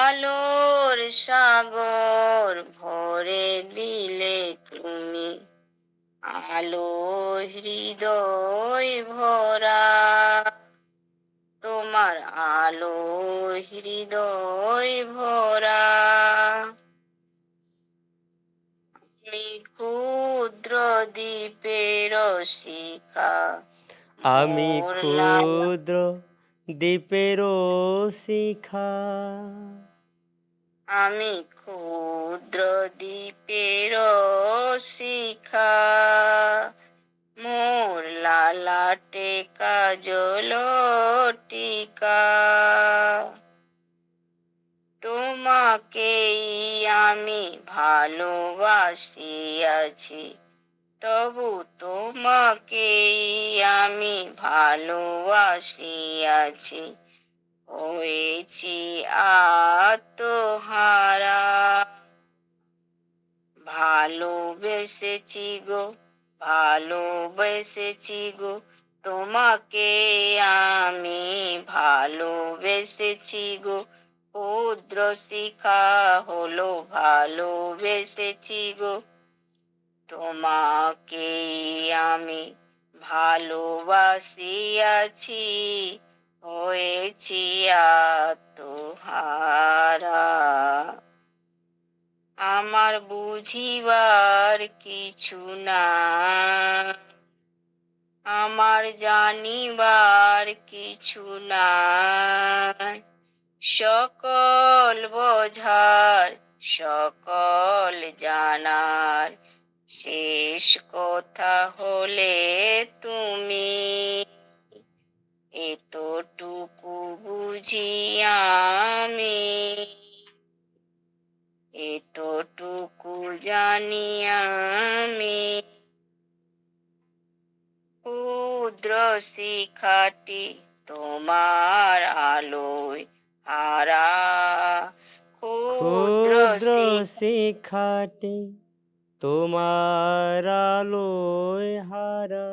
আলোর সাগর ভরে দিলে তুমি, আলো হৃদয় ভরা। তোমার আলো হৃদয় ভরা। আমি ক্ষুদ্র দ্বীপের শিখা, আমি মোর লালা। ক্ষুদ্র দ্বীপের শিখা, আমি ক্ষুদ্র দ্বীপের শিখা, মোর লালাটে কাজল টিকা। তোমাকেই আমি ভালোবাসিয়াছি, তবু তোমাকেই আমি ভালোবাসিয়াছি। হয়েছি ভালোবেসেছি গো, ভালোবেসেছি গো, তোমাকে আমি ভালোবেসেছি গো, ক্ষুদ্র শিখা হলো ভালোবেসেছি গো, তোমাকে আমি ভালোবাসিয়াছি, হয়েছি আত্মহারা। আমার বুঝিবার কিছু নাই, আমার জানিবার কিছু নাই, সকল বোঝার সকল জানার শেষ কথা হলে তুমি, এতটুকু বুঝি আমি, এতটুকু জানি আমি, ক্ষুদ্র শিখাটি তোমার আলোয় হারা, ক্ষুদ্র ক্ষুদ্র শিখাটি তোমার আলোয় হারা,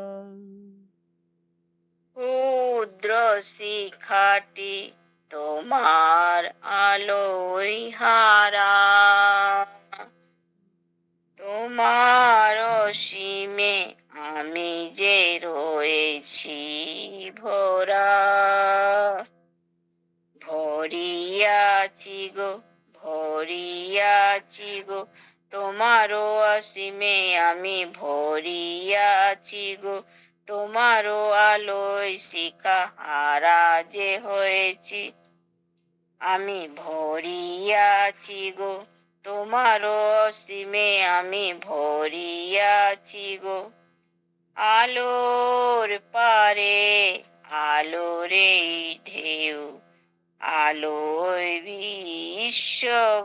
ক্ষুদ্র শিখাটি তোমার আলোয় হারা, তোমার অসীমে আমি যে রয়েছি ভরা, ভরিয়াছি গো, ভরিয়াছি গো, তোমারও অসীমে আমি ভরিয়াছি গো, তোমারও আলোয় শিখা হারা যে হয়েছি, আমি ভরিয়াছি গো, তোমারও অসীমে আমি ভরিয়াছি গো, আলোর পারে আলোরে ঢেউ, আলোয় বিশ্ব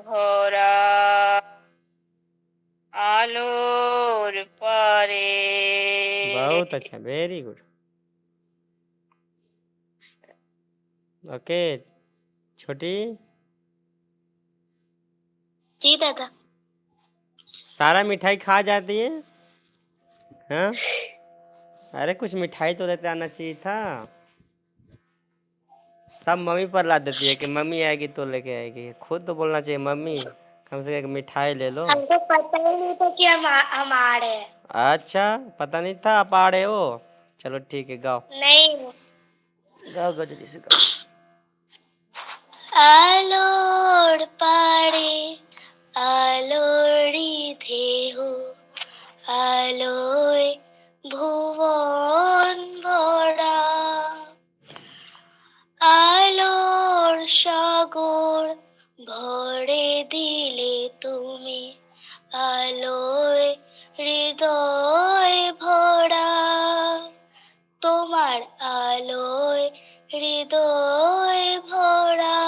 ভরা, আলোর পারে। बहुत अच्छा, वेरी गुड। ओके छोटी, जी दादा। सारा मिठाई खा जाती है? हाँ, अरे कुछ मिठाई तो देते आना चाहिए था। सब मम्मी पर ला देती है कि मम्मी आएगी तो लेके आएगी, खुद तो बोलना चाहिए मम्मी कम से कम एक मिठाई ले लो। हमको पता ही नहीं था कि हम आ रहे हैं। अच्छा, पता नहीं था आप आ रहे हो। चलो ठीक है, गाओ नहीं। गाओ गाओ जल्दी से गाओ। আলোর পাড়ে আলোরি দেহু, আলোয় ভুবন ভরা, আলোর সাগর ভরে দিলে তুমি, আলোয় হৃদয় ভরা, তোমার আলোয় হৃদয় ভরা,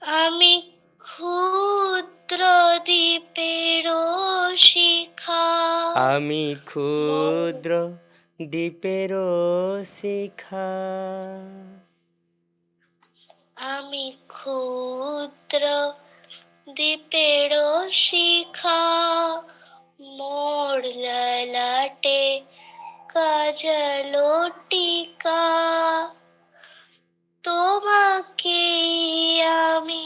আমি ক্ষুদ্র দ্বীপেরও শিখা, আমি ক্ষুদ্র দ্বীপেরও শিখা, আমি ক্ষুদ্র দ্বীপেরও শিখা, মোর ললাটে কাজলো টিকা, তোমাকে আমি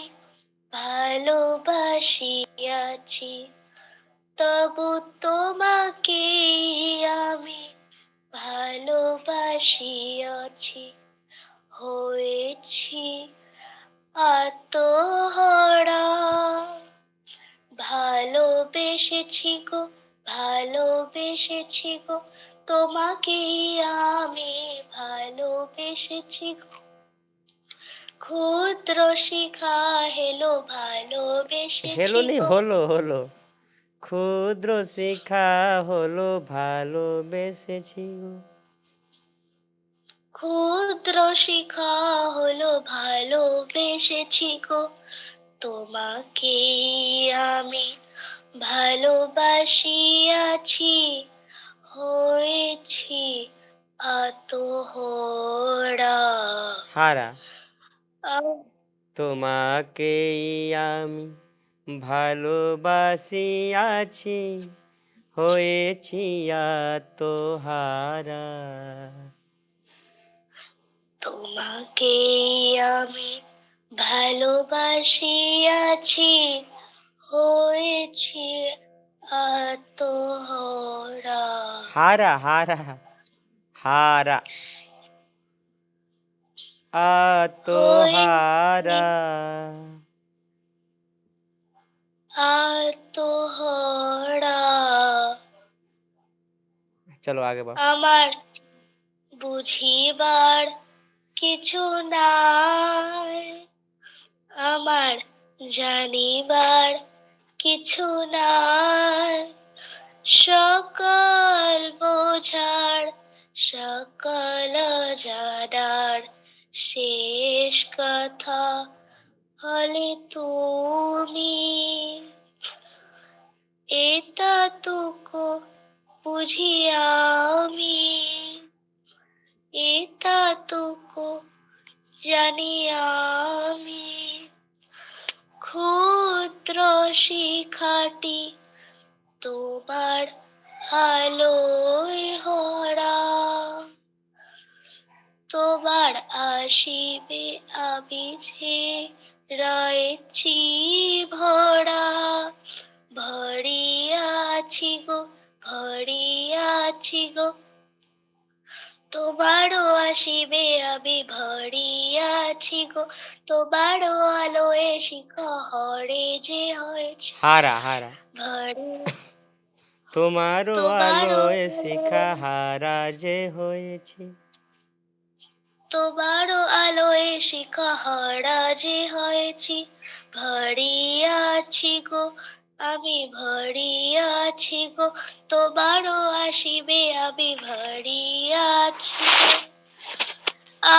ভালোবাসিয়াছি, তবু তোমাকে আমি ভালোবাসিয়াছি, হয়েছি আত্মহারা, ভালোবেসেছি গো, ভালোবেসেছি গো, তোমাকে আমি ভালোবেসেছি গো, ক্ষুদ্র শিখা হেলো ভালোবেসেছি हेलो नहीं গো, होलो होलो, ক্ষুদ্র শিখা হলো ভালোবেসেছি গো। ক্ষুদ্র শিখা হলো ভালোবেসেছি গো, তোমাকে আমি ভালোবাসিয়াছি, হয়েছি আত্মহারা। হারা, আম- তোমাকেই আমি ভালোবাসি আছি হয়েছি আত্মহারা। তোমাকে আমি ভালোবাসি আছি হয়েছি আত্মহারা। হারা হারা হারা হয়েছি আত্মহারা। আত্মহারা। চলো আগে বাও। আমার বুঝিবার কিছু নাই, আমার জানিবার কিছু নাই, সকল বোঝার সকল জানার শেষ কথা হলে তুমি। এতটুকু বুঝি আমি, এতটুকু জানি আমি, ক্ষুদ্র শিখাটি তোমার আলোয় হরা। তোমার আসিবে আমি যে রয়েছি ভরা, ভরিয়াছি গো ভরিয়াছি গো। তোমারও আসিবে আমি ভরিয়াছি গো, তোমারও আলোয় শিখরে যে হয়েছে হারা হারা ভরি। তোমারও তোমারও আলোয় শিখা হারা যে হয়েছে। তোমারও আলোয় শিখরা যে হয়েছি, ভরিয়াছি গো আমি ভরিয়াছি গো, তোমারও আসিবে আমি ভরিয়াছি গো।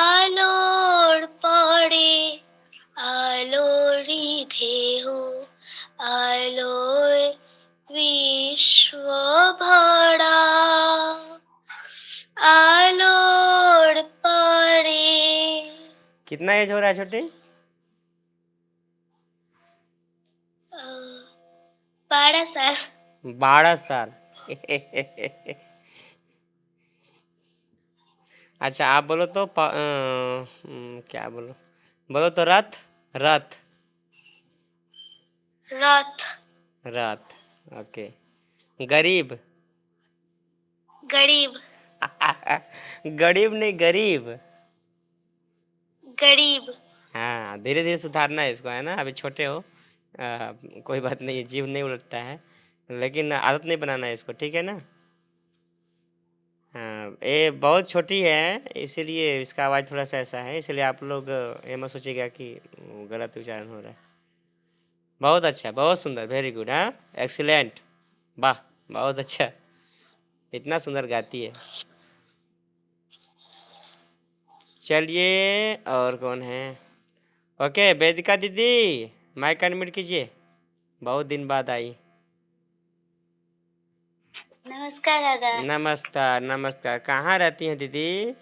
আলোর পরে আলোরই ঢেউ, আলোয় বিশ্ব ভরা। আলোর পরে कितना एज हो रहा है छोटे? 12 साल। 12 साल। अच्छा आप बोलो तो क्या बोलो, बोलो तो रथ। रथ रथ रथ ओके। गरीब। गरीब गरीब नहीं गरीब। गरीब हाँ धीरे धीरे सुधारना है इसको, है ना, अभी छोटे हो। कोई बात नहीं, जीव नहीं उलटता है, लेकिन आदत नहीं बनाना है इसको, ठीक है ना। हाँ ये बहुत छोटी है इसीलिए इसका आवाज़ थोड़ा सा ऐसा है, इसलिए आप लोग ये मत सोचिएगा कि गलत उच्चारण हो रहा है। बहुत अच्छा, बहुत सुंदर, वेरी गुड। हाँ एक्सीलेंट, वाह बहुत अच्छा, इतना सुंदर गाती है। चलिए और कौन है? ओके वेदिका दीदी माइक अनम्यूट कीजिए, बहुत दिन बाद आई। नमस्कार दादा। नमस्कार नमस्कार, कहाँ रहती हैं दीदी?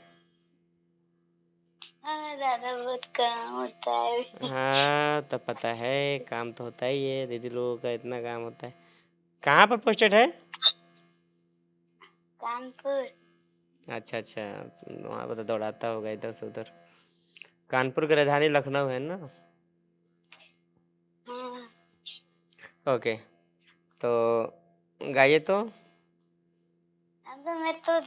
हाँ दादा बहुत काम होता है। हाँ तो पता है, काम तो होता ही है, दीदी लोगों का इतना काम होता है। कहाँ पर पोस्टेड है? कानपुर। अच्छा अच्छा, वहाँ पर तो दौड़ाता होगा इधर से उधर। कानपुर की राजधानी लखनऊ है ना। ओके तो गाइए तो। दादा मैं तो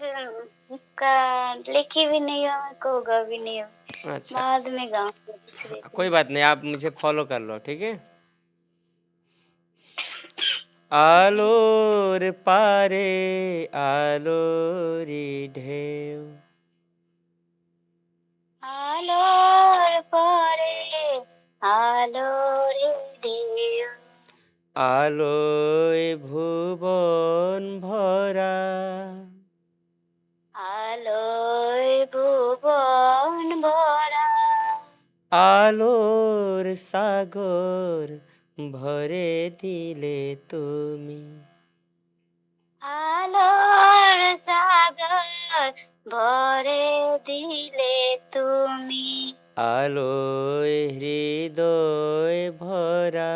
इसका लिखी भी नहीं हूँ, मैं को गा भी नहीं हूँ, अच्छा बाद में गाऊंगी दूसरे दिन। कोई बात नहीं, आप मुझे फॉलो कर लो, ठीक है। आलोर पारे आलोरी ढेव, आलोर परे आलोर ढेउ, আলোয় ভুবন ভরা, আলোয় ভুবন ভরা, আলোর সাগর ভরে দিলে তুমি, আলোর সাগর ভরে দিলে তুমি, আলোয় হৃদয় ভরা,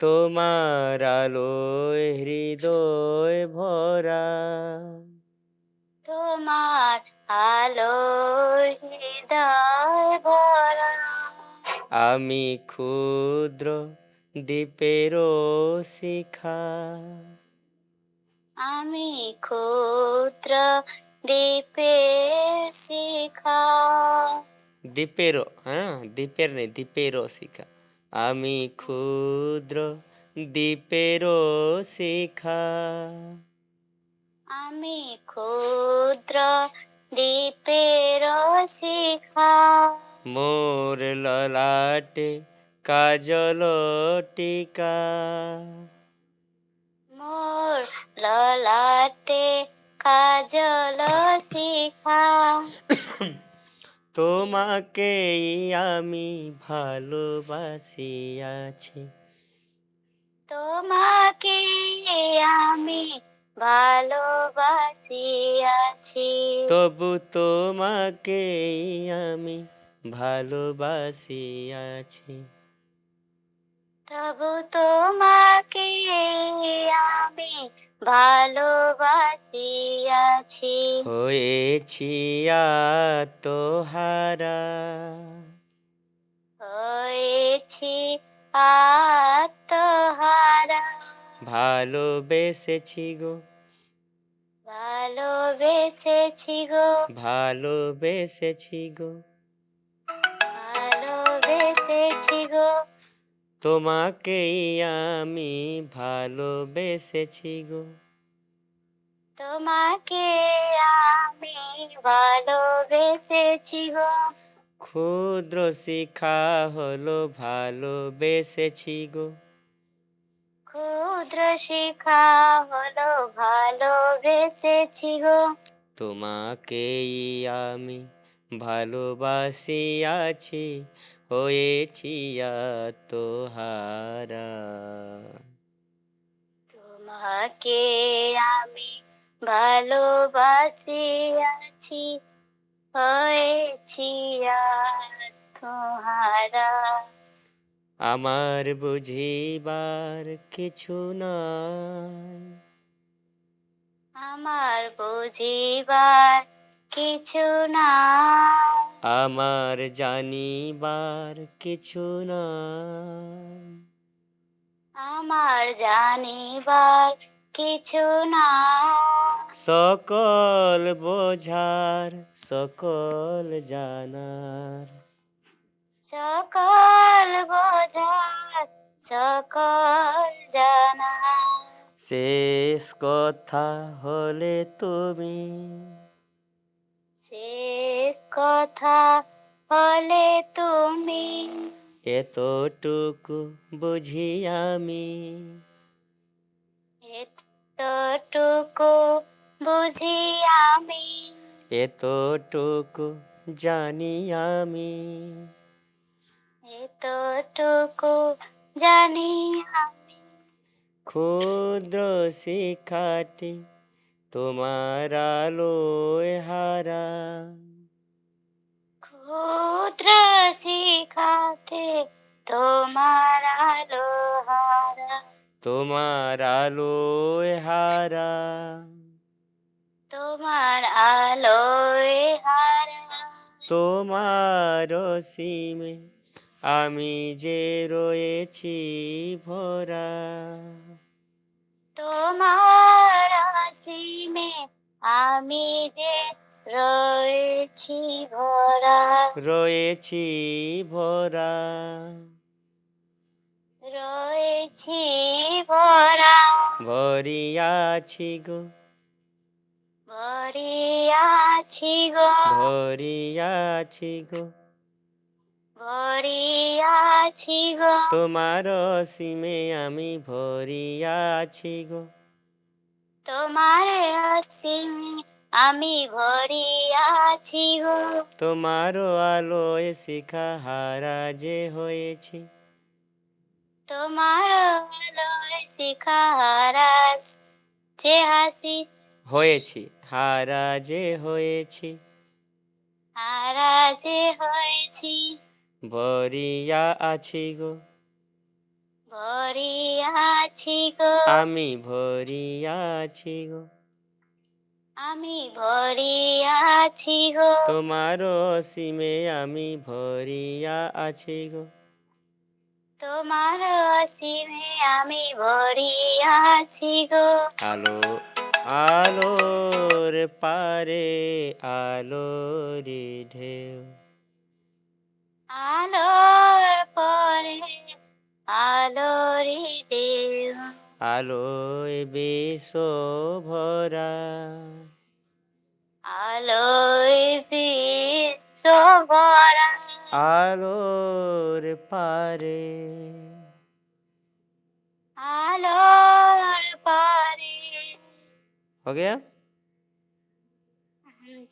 তোমার আলোয় হৃদয় ভরা, তোমার আলোর হৃদয় ভরা, আমি ক্ষুদ্র দ্বীপেরও শিখা, আমি ক্ষুদ্র দ্বীপের শিখা, দ্বীপেরও, হ্যাঁ দ্বীপের নেই, দ্বীপেরও শিখা, আমি ক্ষুদ্র দ্বীপেরও শিখা, আমি ক্ষুদ্র দ্বীপের শিখা, মোর ললাটে কাজল টিকা, মোর ললাটে কাজল শিখা, তোমাকেই আমি ভালোবাসিয়াছি, তোমাকে আমি ভালোবাসিয়াছি, তবু তোমাকেই আমি ভালোবাসিয়াছি, তবু তোমাকে আমি ভালোবাসিয়াছি, হয়েছি আত্মহারা, হয়েছি আত্মহারা, ভালোবেসেছি গো, ভালোবেসেছি গো, ভালোবেসেছি গো, ভালোবেসেছি গো, তোমাকেই আমি ভালোবেসেছি গো, তোমাকে আমি ভালোবেসেছি গো, ক্ষুদ্র শিখা হলো ভালোবেসেছি গো, ক্ষুদ্র শিখা হলো ভালোবেসেছি গো, তোমাকেই আমি ভালোবাসিয়াছি, হয়েছি আত্মহারা, তোমাকে আমি ভালোবাসিয়াছি, হয়েছি আত্মহারা, আমার বুঝিবার কিছু নাই, আমার বুঝিবার কিছু নাই, আমার জানিবার কিছু নাই, আমার জানিবার কিছু নাই, সকল বোঝার সকল জানার, সকল বোঝার সকল জানা, শেষ কথা হলে তুমি, শেষ কথা হলে তুমি, এতটুকু বুঝি আমি, এতটুকু বুঝি আমি, এতটুকু জানি আমি, এতটুকু জানি আমি, ক্ষুদ্র শিখাটি তোমার আলোয় হারা, ক্ষুদ্র শিখাতে তোমার আলো হারা, তোমার আলোয় হারা, তোমার আলোয় হারা, তোমার সীমে আমি যে রয়েছি ভরা, তোমার আসিমে আমি যে রয়েছি ভরা, রয়েছি ভরা, রয়েছি ভরা, ভরিয়াছি গো, ভরিয়াছি গো, ভরিয়াছি গো, ভরিয়াছি গো, তোমার সীমে আমি ভরিয়াছি গো, তোমার আসিমে আমি ভরিয়াছি গো, তোমার আলোয় শিখা হারা যে হয়েছি, তোমার আলোয় শিখা হারা যে হাসি, হয়েছি হারা যে হয়েছি, হারা যে হয়েছি, ভরিয়া আছি গো, ভরি আছি গো, আমি ভরিয়াছি গো, আমি ভরি আছি গো, তোমার অসীমে আমি ভরিয়া আছি গো, তোমার অসীমে আমি ভরি আছি গো। আলো আলোর পারে আলোরি ঢেউ, আলোর পরে আলোরি দেও, আলোয় বিশ্ব ভরা, আলোয় বিশ্ব ভরা, আলোর পারে। আলোর পরে। हो गया?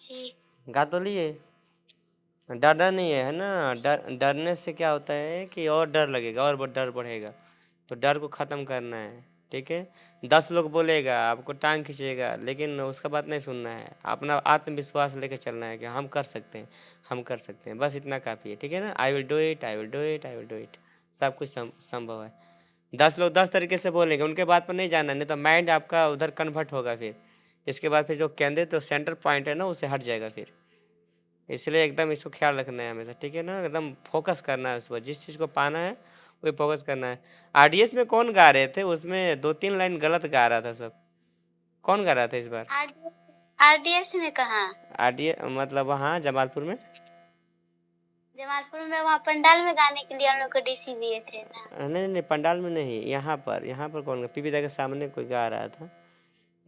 জি। गा तो लिए? डरना नहीं है ना। डरने से क्या होता है कि और डर लगेगा और डर बढ़ेगा, तो डर को ख़त्म करना है। ठीक है, 10 लोग बोलेगा आपको टांग खींचेगा, लेकिन उसका बात नहीं सुनना है, अपना आत्मविश्वास लेके चलना है कि हम कर सकते हैं, हम कर सकते हैं, बस इतना काफ़ी है। ठीक है ना, I will do it, I will do it, I will do it, सब कुछ संभव है। 10 लोग 10 तरीके से बोलेंगे, उनके बात पर नहीं जाना, नहीं तो माइंड आपका उधर कन्वर्ट होगा। फिर इसके बाद फिर जो केंद्र तो सेंटर पॉइंट है ना, उसे हट जाएगा फिर। इसलिए एकदम इसको ख्याल रखना है हमेशा। ठीक है ना, एकदम फोकस करना है उस पर, जिस चीज़ को पाना है वही फोकस करना है। आरडीएस में कौन गा रहे थे? उसमें 2-3 लाइन गलत गा रहा था सब। कौन गा रहा था इस बार? आरडीएस में कहाँ? आरडीएस मतलब वहाँ जमालपुर में। जमालपुर में वहाँ पंडाल में गाने के लिए हम लोग को डीसी दिए थे ना। नहीं नहीं, पंडाल में नहीं, यहाँ पर कौन, पीपीदा के सामने कोई गा रहा था।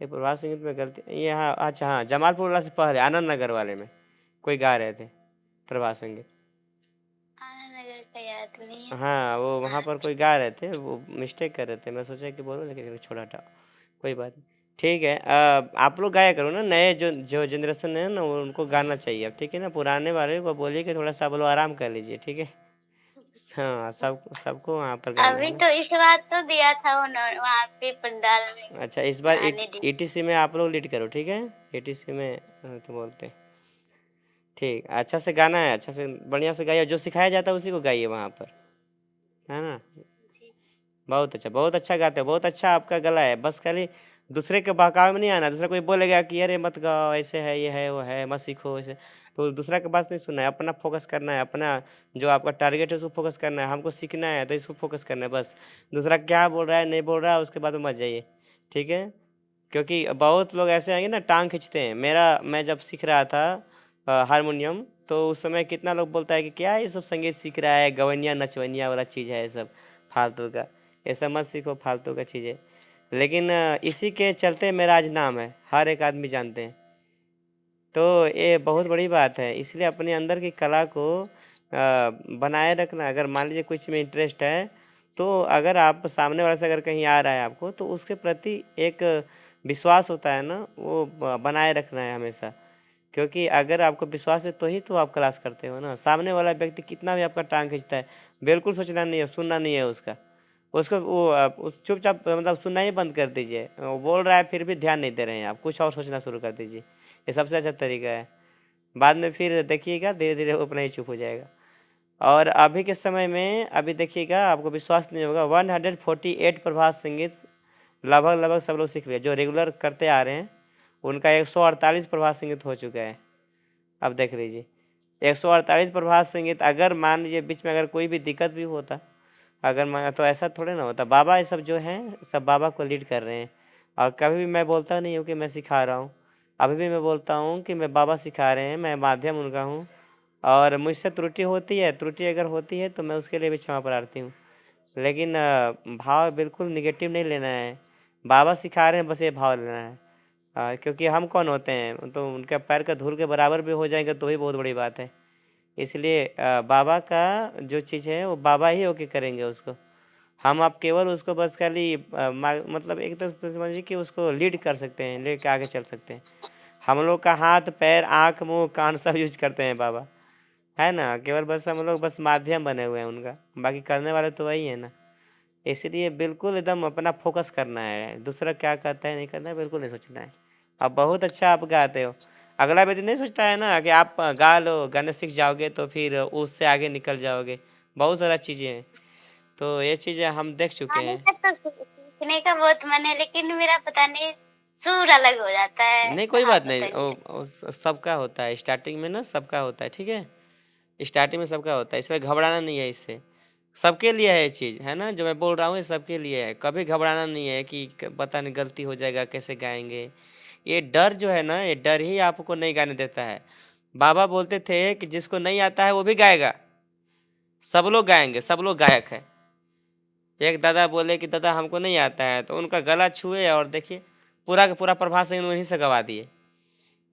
ये प्रभात संगीत में गलती यहाँ, अच्छा हाँ, जमालपुर वाला से पहले आनंद नगर वाले में कोई गा रहे थे प्रभात संगीत। आनंद नगर का याद नहीं है। हाँ, वो वहाँ पर कोई गा रहे थे, वो मिस्टेक कर रहे थे, मैं सोचा कि बोलो, लेकिन छोड़ा हटाओ, कोई बात नहीं। ठीक है, आप लोग गाया करो ना, नए जो जो जनरेशन है ना, उनको गाना चाहिए अब। ठीक है ना, पुराने वाले को बोलिए कि थोड़ा सा बोलो आराम कर लीजिए। ठीक है, हाँ, सबको वहाँ पर गाना है अभी ना। तो इस बार तो दिया था उन्होंने वहाँ पे पंडाल में अच्छा, इस बार गाने दी। ईटीसी में आप लोग लीड करो। ठीक है, ईटीसी में तो बोलते हैं। ठीक, अच्छा से गाना है, अच्छा से बढ़िया से गाइए, जो सिखाया जाता है उसी को गाइए वहाँ पर, है ना। जी। बहुत अच्छा गाते हो, बहुत अच्छा आपका गला है, बस खाली दूसरे के बहकावे में नहीं आना। दूसरा कोई बोलेगा कि अरे मत गाओ, ऐसे है, ये है, वो है, मत सीखो ऐसे, तो दूसरा के बात नहीं सुनना है, अपना फोकस करना है, अपना जो आपका टारगेट है उसको फोकस करना है, हमको सीखना है तो इसको फोकस करना है बस। दूसरा क्या बोल रहा है नहीं बोल रहा है उसके बाद में मत जाइए। ठीक है, क्योंकि बहुत लोग ऐसे आएंगे ना, टांग खींचते हैं। मैं जब सीख रहा था हारमोनियम, तो उस समय कितना लोग बोलता है कि क्या ये सब संगीत सीख रहा है, गवैया नचवैया वाला चीज़ है ये सब फालतू का, ये सब मत सीखो फालतू का चीज़ें। लेकिन इसी के चलते मेरा आज नाम है, हर एक आदमी जानते हैं, तो ये बहुत बड़ी बात है। इसलिए अपने अंदर की कला को बनाए रखना। अगर मान लीजिए कुछ में इंटरेस्ट है, तो अगर आप सामने वाले से अगर कहीं आ रहा है आपको, तो उसके प्रति एक विश्वास होता है ना, वो बनाए रखना है हमेशा। क्योंकि अगर आपको विश्वास है तो ही तो आप क्लास करते हो ना। सामने वाला व्यक्ति कितना भी आपका टांग खींचता है, बिल्कुल सोचना नहीं है, सुनना नहीं है उसका, उसको वो उस चुपचाप मतलब सुनना ही बंद कर दीजिए। वो बोल रहा है फिर भी ध्यान नहीं दे रहे हैं आप, कुछ और सोचना शुरू कर दीजिए, ये सबसे अच्छा तरीका है। बाद में फिर देखिएगा धीरे धीरे वो अपना ही चुप हो जाएगा। और अभी के समय में अभी देखिएगा, आपको विश्वास नहीं होगा, 148 प्रभात संगीत लगभग सब लोग सीख लिया, जो रेगुलर करते आ रहे हैं उनका 148 प्रभात संगीत हो चुका है। अब देख लीजिए 148 प्रभात संगीत। अगर मान लीजिए बीच में अगर कोई भी दिक्कत भी होता, अगर मैं तो ऐसा थोड़े ना होता। बाबा ये सब जो हैं सब बाबा को लीड कर रहे हैं, और कभी भी मैं बोलता नहीं हूँ कि मैं सिखा रहा हूँ। अभी भी मैं बोलता हूँ कि मैं बाबा सिखा रहे हैं, मैं माध्यम उनका हूँ, और मुझसे त्रुटि होती है, त्रुटि अगर होती है तो मैं उसके लिए भी क्षमा प्रार्थी हूँ। लेकिन भाव बिल्कुल निगेटिव नहीं लेना है। बाबा सिखा रहे हैं, बस ये भाव लेना है। क्योंकि हम कौन होते हैं, तो उनके पैर का धूल के बराबर भी हो जाएंगे तो ही बहुत बड़ी बात है। इसलिए बाबा का जो चीज़ है वो बाबा ही होके करेंगे उसको। हम आप केवल उसको बस खाली मतलब एक तरह से समझिए कि उसको लीड कर सकते हैं, लेके आगे चल सकते हैं। हम लोग का हाथ पैर आँख मुँह कान सब यूज करते हैं बाबा, है ना। केवल बस हम लोग बस माध्यम बने हुए हैं उनका, बाकी करने वाले तो वही है ना। इसलिए बिल्कुल एकदम अपना फोकस करना है, दूसरा क्या कहता है नहीं करना है बिल्कुल नहीं सोचना है। अब बहुत अच्छा आप गाते हो, अगला व्यक्ति नहीं सोचता है ना कि आप गा लो, गाने सीख जाओगे तो फिर उससे आगे निकल जाओगे। बहुत सारा चीज़ें हैं, तो ये चीज़ें हम देख चुके गाने हैं। का तो सीखने का बहुत मन है, लेकिन मेरा पता नहीं सुर अलग हो जाता है। नहीं कोई हाँ, बात नहीं, पता नहीं। सबका होता है स्टार्टिंग में ना, सबका होता है, ठीक है। स्टार्टिंग में सबका होता है, इसलिए घबराना नहीं है इससे। सबके लिए है ये चीज़, है ना, जो मैं बोल रहा हूँ ये सबके लिए है। कभी घबराना नहीं है कि पता नहीं गलती हो जाएगा, कैसे गाएंगे। ये डर जो है ना, ये डर ही आपको नहीं गाने देता है। बाबा बोलते थे कि जिसको नहीं आता है वो भी गाएगा, सब लोग गाएंगे, सब लोग गायक है। एक दादा बोले कि दादा हमको नहीं आता है, तो उनका गला छुए और देखिए पूरा का पूरा प्रभात सिंह उन्हीं से गवा दिए।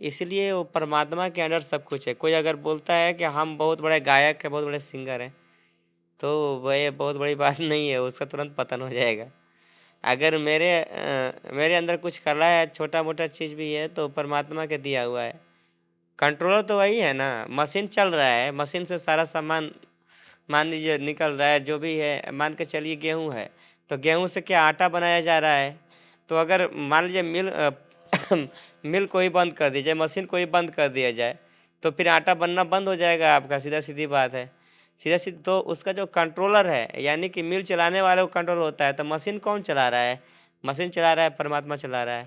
इसलिए वो परमात्मा के अंडर सब कुछ है। कोई अगर बोलता है कि हम बहुत बड़े गायक हैं, बहुत बड़े सिंगर हैं, तो वह बहुत बड़ी बात नहीं है, उसका तुरंत पतन हो जाएगा। अगर मेरे अंदर कुछ कला है, छोटा मोटा चीज़ भी है, तो परमात्मा के दिया हुआ है। कंट्रोलर तो वही है ना, मशीन चल रहा है, मशीन से सारा सामान मान लीजिए निकल रहा है, जो भी है। मान के चलिए गेहूं है, तो गेहूं से क्या आटा बनाया जा रहा है। तो अगर मान लीजिए मिल को ही बंद कर दीजिए, मशीन को ही बंद कर दिया जाए, तो फिर आटा बनना बंद हो जाएगा आपका, सीधा सीधी बात है। सीधा सीधी तो उसका जो कंट्रोलर है, यानी कि मिल चलाने वाले को कंट्रोल होता है, तो मशीन कौन चला रहा है? मशीन चला रहा है, परमात्मा चला रहा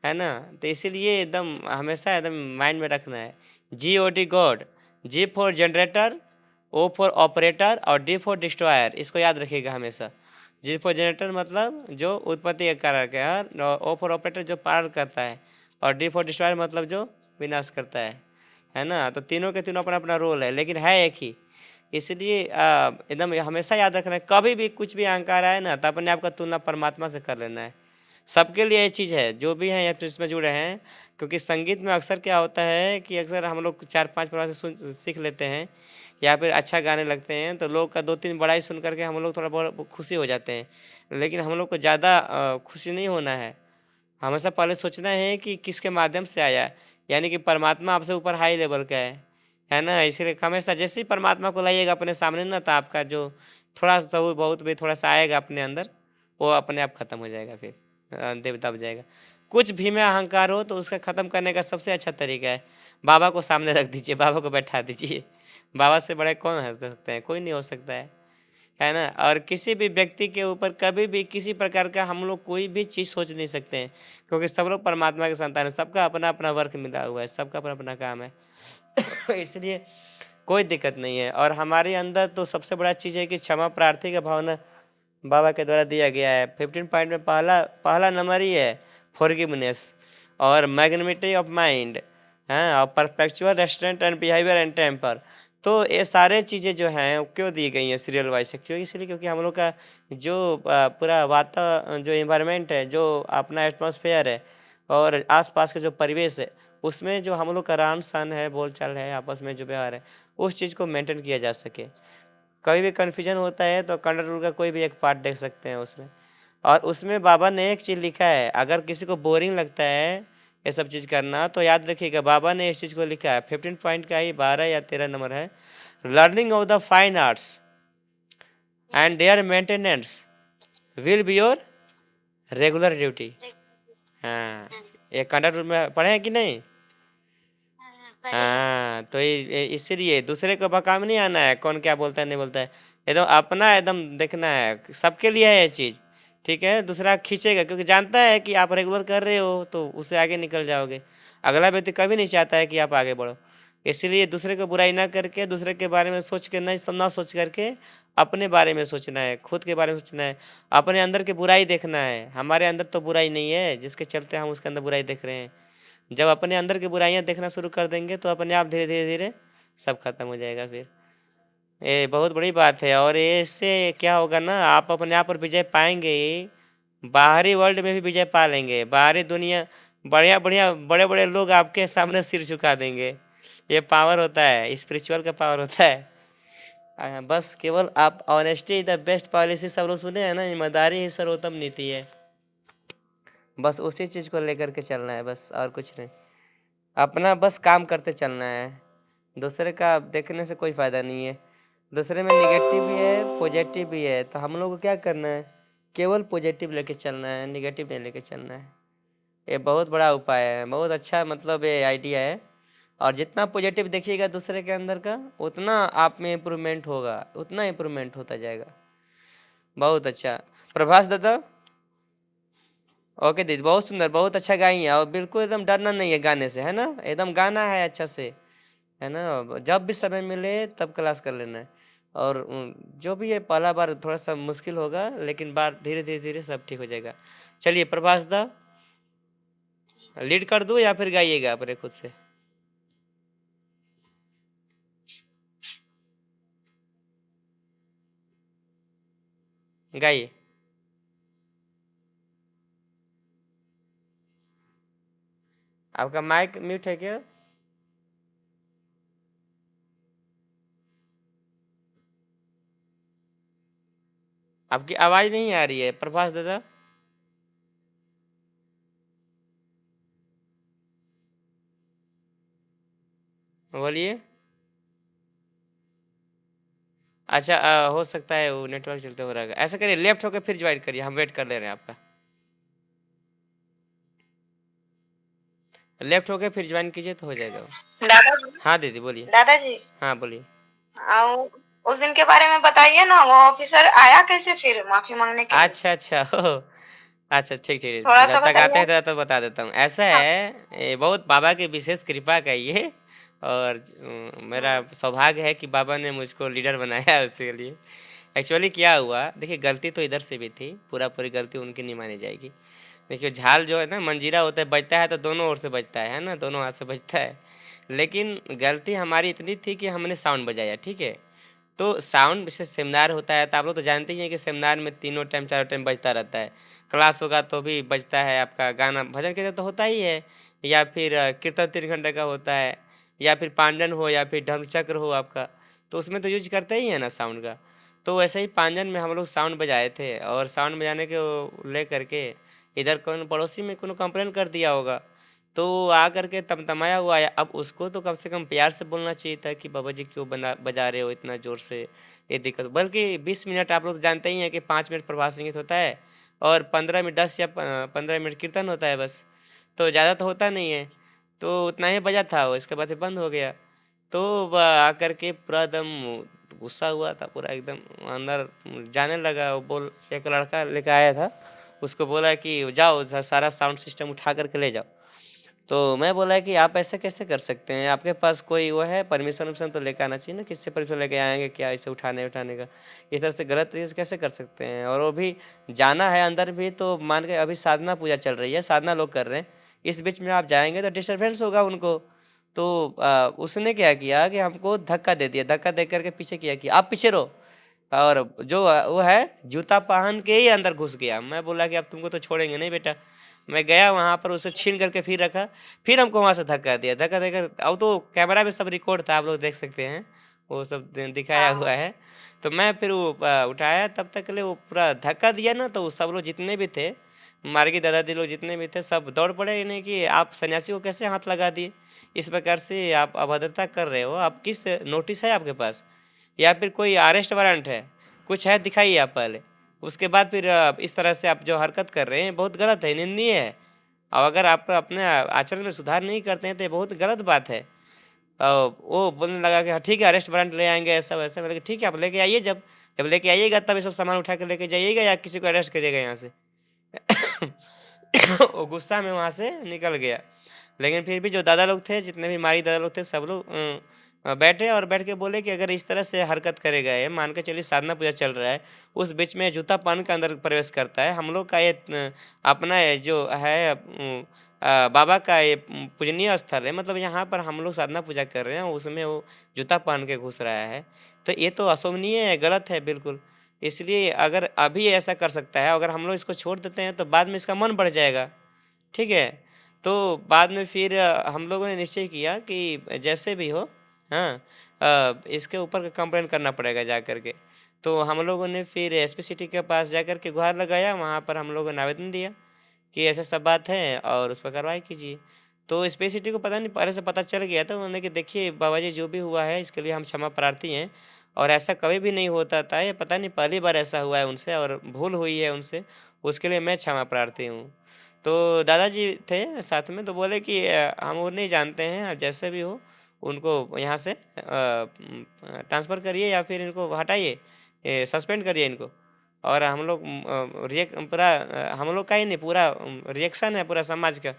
है ना। तो इसीलिए एकदम हमेशा एकदम माइंड में रखना है, GOD God, G for generator, O for operator और D फॉर डिस्ट्रॉयर। इसको याद रखिएगा हमेशा। G फॉर जनरेटर मतलब जो उत्पत्ति का कारक है, O फॉर ऑपरेटर जो पार करता है, और D फॉर डिस्ट्रॉयर मतलब जो विनाश करता है ना। तो तीनों के तीनों अपना अपना रोल है, लेकिन है एक ही। इसलिए एकदम हमेशा याद रखना है, कभी भी कुछ भी अहंकार आए ना, तो अपने आप का तुलना परमात्मा से कर लेना है। सबके लिए ये चीज़ है, जो भी हैं या तो इसमें जुड़े हैं। क्योंकि संगीत में अक्सर क्या होता है कि अक्सर हम लोग 4-5 प्रकार से सीख लेते हैं, या फिर अच्छा गाने लगते हैं, तो लोग का 2-3 बड़ाई सुन करके हम लोग थोड़ा बहुत खुशी हो जाते हैं। लेकिन हम लोग को ज़्यादा खुशी नहीं होना है। हमेशा पहले सोचना है कि किसके माध्यम से आया है, यानी कि परमात्मा आपसे ऊपर हाई लेवल का है ना। इसलिए हमेशा जैसे ही परमात्मा को लाइएगा अपने सामने ना, तो आपका जो थोड़ा सा बहुत भी थोड़ा सा आएगा अपने अंदर, वो अपने आप ख़त्म हो जाएगा, फिर देव दब जाएगा। कुछ भी में अहंकार हो तो उसका ख़त्म करने का सबसे अच्छा तरीका है, बाबा को सामने रख दीजिए, बाबा को बैठा दीजिए। बाबा से बड़े कौन हो सकते हैं? कोई नहीं हो सकता है ना। और किसी भी व्यक्ति के ऊपर कभी भी किसी प्रकार का हम लोग कोई भी चीज़ सोच नहीं सकते हैं, क्योंकि सब लोग परमात्मा के संतान है, सबका अपना अपना वर्क मिला हुआ है, सबका अपना अपना काम है। इसलिए कोई दिक्कत नहीं है। और हमारे अंदर तो सबसे बड़ा चीज़ है कि क्षमा प्रार्थी का भावना बाबा के द्वारा दिया गया है। 15 पॉइंट में पहला पहला नंबर ही है फॉरगिवनेस और मैग्नेमिटी ऑफ माइंड, हाँ, और perpetual restraint and behaviour and temper. तो ये सारे चीज़ें जो हैं वो क्यों दी गई हैं सीरियल वाइज? क्यों? इसलिए क्योंकि हम लोग का जो पूरा जो इन्वायरमेंट है, जो अपना एटमॉस्फेयर है और आसपास का जो परिवेश है, उसमें जो हम लोग का रहन सहन है, बोलचाल है, आपस में जो व्यवहार है, उस चीज़ को मेंटेन किया जा सके। कभी भी कन्फ्यूजन होता है तो कंडर रूल का कोई भी एक पार्ट देख सकते हैं उसमें। और उसमें बाबा ने एक चीज़ लिखा है, अगर किसी को बोरिंग लगता है ये सब चीज़ करना, तो याद रखिएगा बाबा ने इस चीज़ को लिखा है। 15 पॉइंट का ही 12 या 13 नंबर है, learning of the fine arts and their maintenance will be your regular duty. हाँ, ये कंडर रूल में पढ़े हैं कि नहीं? हाँ, तो इसीलिए दूसरे को बहकावे में नहीं आना है, कौन क्या बोलता है नहीं बोलता है, एकदम अपना एकदम देखना है। सबके लिए है ये चीज़, ठीक है। दूसरा खींचेगा क्योंकि जानता है कि आप रेगुलर कर रहे हो तो उससे आगे निकल जाओगे। अगला व्यक्ति कभी नहीं चाहता है कि आप आगे बढ़ो। इसलिए दूसरे को बुराई ना करके, दूसरे के बारे में सोच के नहीं, ना सोच करके अपने बारे में सोचना है, खुद के बारे में सोचना है, अपने अंदर की बुराई देखना है। हमारे अंदर तो बुराई नहीं है, जिसके चलते हम उसके अंदर बुराई देख रहे हैं। जब अपने अंदर की बुराइयां देखना शुरू कर देंगे तो अपने आप धीरे धीरे धीरे सब खत्म हो जाएगा। फिर ये बहुत बड़ी बात है। और इससे क्या होगा ना, आप अपने आप पर विजय पाएंगे ही, बाहरी वर्ल्ड में भी विजय पा लेंगे। बाहरी दुनिया बढ़िया बढ़िया बड़े बड़े लोग आपके सामने सिर झुका देंगे। ये पावर होता है, स्पिरिचुअल का पावर होता है। बस केवल आप honesty is the best policy, सब लोग सुने हैं ना, ईमानदारी ही सर्वोत्तम नीति है। बस उसी चीज़ को लेकर के चलना है, बस और कुछ नहीं। अपना बस काम करते चलना है, दूसरे का देखने से कोई फ़ायदा नहीं है। दूसरे में निगेटिव भी है, पॉजिटिव भी है, तो हम लोग को क्या करना है? केवल पॉजिटिव लेके चलना है, निगेटिव नहीं लेके चलना है। ये बहुत बड़ा उपाय है, बहुत अच्छा मतलब ये आइडिया है। और जितना पॉजिटिव देखिएगा दूसरे के अंदर का, उतना आप में इम्प्रूवमेंट होगा, उतना इम्प्रूवमेंट होता जाएगा। बहुत अच्छा। प्रभास दादा। ओके दीदी, बहुत सुंदर, बहुत अच्छा गाई है, और बिल्कुल एकदम डरना नहीं है गाने से, है ना, एकदम गाना है अच्छा से, है ना। जब भी समय मिले तब क्लास कर लेना है। और जो भी है पहला बार थोड़ा सा मुश्किल होगा, लेकिन बार धीरे धीरे धीरे सब ठीक हो जाएगा। चलिए प्रभास दा, लीड कर दूँ या फिर गाइएगा अपने खुद से? गाइए। आपका माइक म्यूट है क्या? आपकी आवाज़ नहीं आ रही है प्रभास दादा। बोलिए। अच्छा, हो सकता है वो नेटवर्क चलते हो रहा है। ऐसा करिए, लेफ्ट होकर फिर ज्वाइन करिए, हम वेट कर ले रहे हैं आपका। लेफ्ट होकर फिर ज्वाइन कीजिए तो हो जाएगा वो। दादाजी। हाँ दीदी बोलिए। दादाजी, हाँ बोलिए। उस दिन के बारे में बताइए ना, वो ऑफिसर आया कैसे फिर माफी मांगने के लिए? अच्छा अच्छा हो। अच्छा ठीक ठीक, थोड़ा जब सा तक आते बताइए। हैं तो बता देता हूँ। ऐसा हाँ। है, ये बहुत बाबा की विशेष कृपा का ये, और मेरा सौभाग्य है कि बाबा ने मुझको लीडर बनाया है उसके लिए। एक्चुअली क्या हुआ, देखिए गलती तो इधर से भी थी, पूरा पूरी गलती उनकी नहीं मानी जाएगी। देखिए झाल जो है ना, मंजीरा होता है, बजता है तो दोनों ओर से बजता है ना, दोनों हाथ से बजता है। लेकिन गलती हमारी इतनी थी कि हमने साउंड बजाया, ठीक है। तो साउंड जैसे सेमिनार होता है तो आप लोग तो जानते ही हैं कि सेमिनार में तीनों टाइम चारों टाइम बजता रहता है। क्लास होगा तो भी बजता है, आपका गाना भजन कीर्तन तो होता ही है, या फिर कीर्तन 3 घंटे का होता है, या फिर पांजन हो या फिर धर्मचक्र हो आपका, तो उसमें तो यूज करते ही है ना साउंड का। तो वैसे ही पांजन में हम लोग साउंड बजाए थे, और साउंड बजाने के ले करके इधर कौन पड़ोसी में कोनो कंप्लेन कर दिया होगा, तो वो आ करके तमतमाया हुआ है। अब उसको तो कम से कम प्यार से बोलना चाहिए था कि बाबा जी क्यों बजा रहे हो इतना ज़ोर से, ये दिक्कत। बल्कि 20 मिनट आप लोग तो जानते ही हैं कि 5 मिनट प्रभात संगीत होता है, और 15 मिनट 10 या 15 मिनट कीर्तन होता है बस, तो ज़्यादा तो होता नहीं है। तो उतना ही बजा था वो, इसके बाद फिर बंद हो गया। तो वह आकर के पूरा एकदम गुस्सा हुआ था, पूरा एकदम अंदर जाने लगा। वो बोल, एक लड़का लेकर आया था, उसको बोला कि जाओ सारा साउंड सिस्टम उठा करके ले जाओ। तो मैं बोला कि आप ऐसे कैसे कर सकते हैं, आपके पास कोई वो है परमिशन वर्मिशन तो लेकर आना चाहिए ना, किससे परमिशन लेके आएंगे क्या इसे उठाने उठाने का, इस तरह से गलत तरीके से कैसे कर सकते हैं। और वो भी जाना है अंदर भी, तो मान के अभी साधना पूजा चल रही है, साधना लोग कर रहे हैं, इस बीच में आप जाएंगे तो डिस्टर्बेंस होगा उनको। तो उसने क्या किया कि हमको धक्का दे दिया, धक्का दे करके पीछे किया कि आप पीछे रहो, और जो वो है जूता पहन के ही अंदर घुस गया। मैं बोला कि अब तुमको तो छोड़ेंगे नहीं बेटा। मैं गया वहाँ पर, उसे छीन करके फिर रखा, फिर हमको वहाँ से धक्का दिया, धक्का देकर, अब तो कैमरा में सब रिकॉर्ड था, आप लोग देख सकते हैं, वो सब दिखाया हुआ है। तो मैं फिर वो उठाया, तब तक के लिए वो पूरा धक्का दिया ना, तो सब लोग जितने भी थे, मार्गी दादाजी लोग जितने भी थे, सब दौड़ पड़े, इन्हें कि आप सन्यासी को कैसे हाथ लगा दिए, इस प्रकार से आप अभद्रता कर रहे हो, आप किस नोटिस है आपके पास, या फिर कोई अरेस्ट वारंट है, कुछ है दिखाइए आप पहले। उसके बाद फिर इस तरह से आप जो हरकत कर रहे हैं बहुत गलत है, निंदनीय है। और अगर आप अपने आचरण में सुधार नहीं करते हैं तो ये बहुत गलत बात है। वो बोलने लगा कि हाँ ठीक है, अरेस्ट वारंट ले आएंगे ऐसा वैसा। मैंने कहा ठीक है, आप लेके आइए, जब जब लेके आइएगा तब ये सब सामान उठा के लेके जाइएगा, या किसी को अरेस्ट करिएगा यहाँ से। वो गुस्सा में वहाँ से निकल गया। लेकिन फिर भी जो दादा लोग थे, जितने भी हमारी दादा लोग थे, सब लोग बैठे और बैठ के बोले कि अगर इस तरह से हरकत करेगा, ये मान के चलिए साधना पूजा चल रहा है, उस बीच में जूता पहन के अंदर प्रवेश करता है, हम लोग का ये अपना ये जो है बाबा का ये पूजनीय स्थल है, मतलब यहाँ पर हम लोग साधना पूजा कर रहे हैं, उसमें वो जूता पहन के घुस रहा है, तो ये तो अशोभनीय है, गलत है बिल्कुल। इसलिए अगर अभी ऐसा कर सकता है, अगर हम लोग इसको छोड़ देते हैं तो बाद में इसका मन बढ़ जाएगा, ठीक है। तो बाद में फिर हम लोगों ने निश्चय किया कि जैसे भी हो, हाँ, इसके ऊपर कंप्लेंट करना पड़ेगा जा कर के। तो हम लोगों ने फिर एसपी सिटी के पास जा कर के गुहार लगाया, वहाँ पर हम लोगों ने आवेदन दिया कि ऐसा सब बात है और उस पर कार्रवाई कीजिए। तो एसपी सिटी को पता नहीं, पहले से पता चल गया था उन्होंने कि देखिए बाबा जी, जो भी हुआ है इसके लिए हम क्षमा प्रार्थी हैं, और ऐसा कभी भी नहीं होता था, ये पता नहीं पहली बार ऐसा हुआ है उनसे, और भूल हुई है उनसे, उसके लिए मैं क्षमा प्रार्थी हूँ। तो दादाजी थे साथ में, तो बोले कि हम वो नहीं जानते हैं, आप जैसे भी हो उनको यहाँ से ट्रांसफ़र करिए या फिर इनको हटाइए, सस्पेंड करिए इनको। और हम लोग पूरा हम लोग का ही नहीं, पूरा रिएक्शन है पूरा समाज का,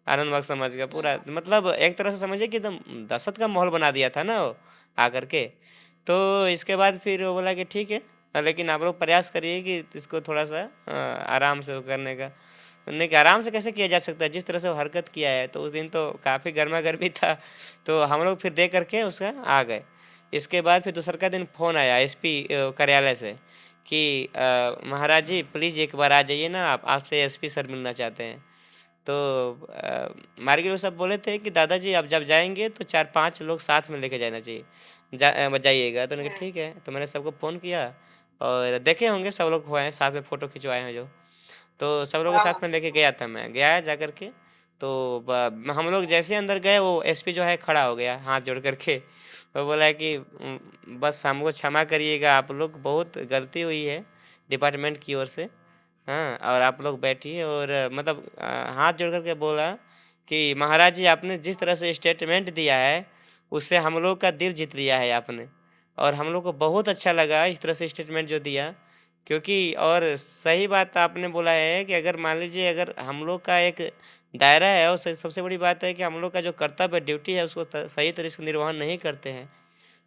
आनंदबाग समाज का पूरा, मतलब एक तरह से समझिए कि एकदम दहशत का माहौल बना दिया था ना वो आकर के। तो इसके बाद फिर वो बोला कि ठीक है, लेकिन आप लोग प्रयास करिए कि इसको थोड़ा सा आराम से वो करने का। नहीं कि आराम से कैसे किया जा सकता है, जिस तरह से वो हरकत किया है, तो उस दिन तो काफ़ी गर्मा गर्मी था। तो हम लोग फिर दे करके उसका आ गए। इसके बाद फिर दूसरा का दिन फ़ोन आया एसपी कार्यालय से कि महाराज जी प्लीज़ एक बार आ जाइए ना, आप आपसे एसपी सर मिलना चाहते हैं। तो मार्गी लोग सब बोले थे कि दादाजी आप जब जाएंगे तो 4-5 लोग साथ में लेके जाना चाहिए, जाइएगा। तो उन्होंने कहा ठीक है। तो मैंने सबको फ़ोन किया और देखे होंगे सब लोग हुए हैं साथ में, फ़ोटो खिंचवाए हैं जो, तो सब लोगों के साथ में लेके गया था मैं, गया जा कर के। तो हम लोग जैसे अंदर गए वो एसपी जो है खड़ा हो गया हाथ जोड़ करके, वो बोला कि बस हमको क्षमा करिएगा, आप लोग बहुत गलती हुई है डिपार्टमेंट की ओर से, हाँ, और आप लोग बैठिए। और मतलब हाथ जोड़ करके बोला कि महाराज जी आपने जिस तरह से स्टेटमेंट दिया है उससे हम लोग का दिल जीत लिया है आपने, और हम लोग को बहुत अच्छा लगा इस तरह से स्टेटमेंट जो दिया। क्योंकि और सही बात आपने बोला है कि अगर मान लीजिए अगर हम लोग का एक दायरा है, और सबसे बड़ी बात है कि हम लोग का जो कर्तव्य ड्यूटी है उसको सही तरीके से निर्वहन नहीं करते हैं,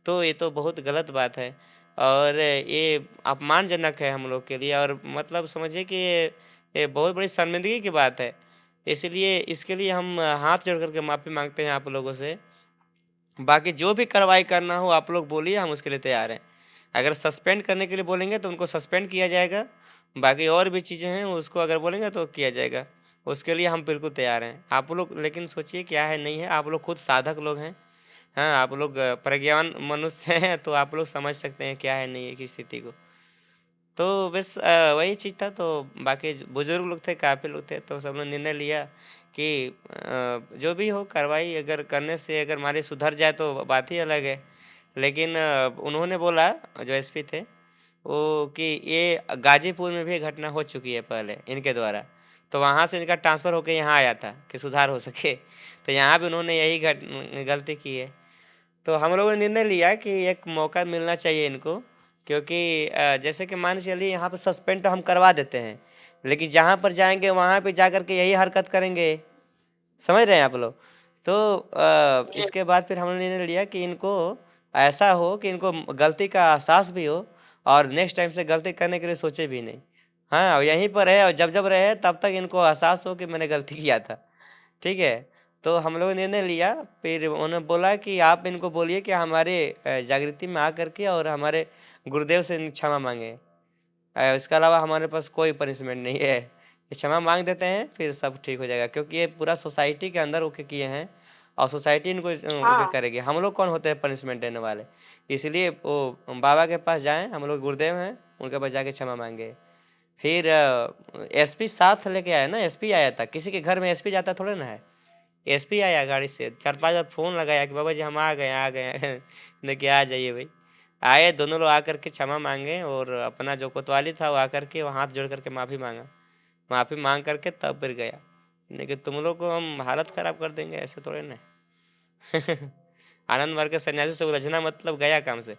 तो ये तो बहुत गलत बात है और ये अपमानजनक है हम लोग के लिए। और मतलब समझिए कि ये बहुत बड़ी शर्मिंदगी की बात है। इसलिए इसके लिए हम हाथ जोड़ करके माफ़ी मांगते हैं आप लोगों से। बाकी जो भी कार्रवाई करना हो आप लोग बोलिए, हम उसके लिए तैयार हैं। अगर सस्पेंड करने के लिए बोलेंगे तो उनको सस्पेंड किया जाएगा, बाकी और भी चीज़ें हैं उसको अगर बोलेंगे तो किया जाएगा, उसके लिए हम बिल्कुल तैयार हैं। आप लोग लेकिन सोचिए क्या है नहीं है, आप लोग खुद साधक लोग हैं, हाँ, आप लोग प्रज्ञान मनुष्य हैं, तो आप लोग समझ सकते हैं क्या है नहीं है की स्थिति को। तो बस वही चीज़ था। तो बाकी बुजुर्ग लोग थे, काफ़ी लोग थे, तो सब ने निर्णय लिया कि जो भी हो कार्रवाई अगर करने से अगर हमारी सुधर जाए तो बात ही अलग है। लेकिन उन्होंने बोला जो एसपी थे वो कि ये गाजीपुर में भी घटना हो चुकी है पहले इनके द्वारा, तो वहाँ से इनका ट्रांसफ़र होकर यहाँ आया था कि सुधार हो सके, तो यहाँ भी उन्होंने यही गलती की है। तो हम लोगों ने निर्णय लिया कि एक मौका मिलना चाहिए इनको, क्योंकि जैसे कि मान चलिए यहाँ पर सस्पेंड तो हम करवा देते हैं, लेकिन जहाँ पर जाएंगे वहाँ पे जा कर के यही हरकत करेंगे, समझ रहे हैं आप लोग। तो इसके बाद फिर हमने निर्णय लिया कि इनको ऐसा हो कि इनको गलती का एहसास भी हो और नेक्स्ट टाइम से गलती करने के लिए सोचे भी नहीं, हाँ, और यहीं पर रहे और जब जब रहे तब तक इनको एहसास हो कि मैंने गलती किया था, ठीक है। तो हम लोगों ने निर्णय लिया, फिर उन्होंने बोला कि आप इनको बोलिए कि हमारे जागृति में आ करके और हमारे गुरुदेव से क्षमा मांगे, इसके अलावा हमारे पास कोई पनिशमेंट नहीं है, ये क्षमा मांग देते हैं फिर सब ठीक हो जाएगा। क्योंकि ये पूरा सोसाइटी के अंदर ओके किए हैं और सोसाइटी इनको ओके करेगी, हम लोग कौन होते हैं पनिशमेंट देने वाले। इसलिए वो बाबा के पास जाएं, हम लोग गुरुदेव हैं, उनके पास जाके क्षमा मांगे। फिर एसपी साथ लेके आया ना, एसपी आया था, किसी के घर में एसपी जाता थोड़े ना है, एसपी आया गाड़ी से, 4-5 बार फ़ोन लगाया कि बाबा जी हम आ गए आ गए देखिए आ जाइए भाई। आए दोनों लोग आकर के क्षमा मांगे और अपना जो कोतवाली था वो आकर के वो हाथ जोड़ करके माफ़ी मांगा, माफ़ी मांग करके तब फिर गया। नहीं कि तुम लोग को हम हालत ख़राब कर देंगे, ऐसे थोड़े ना आनंद मार्ग के सन्यासी से उलझना मतलब गया काम से।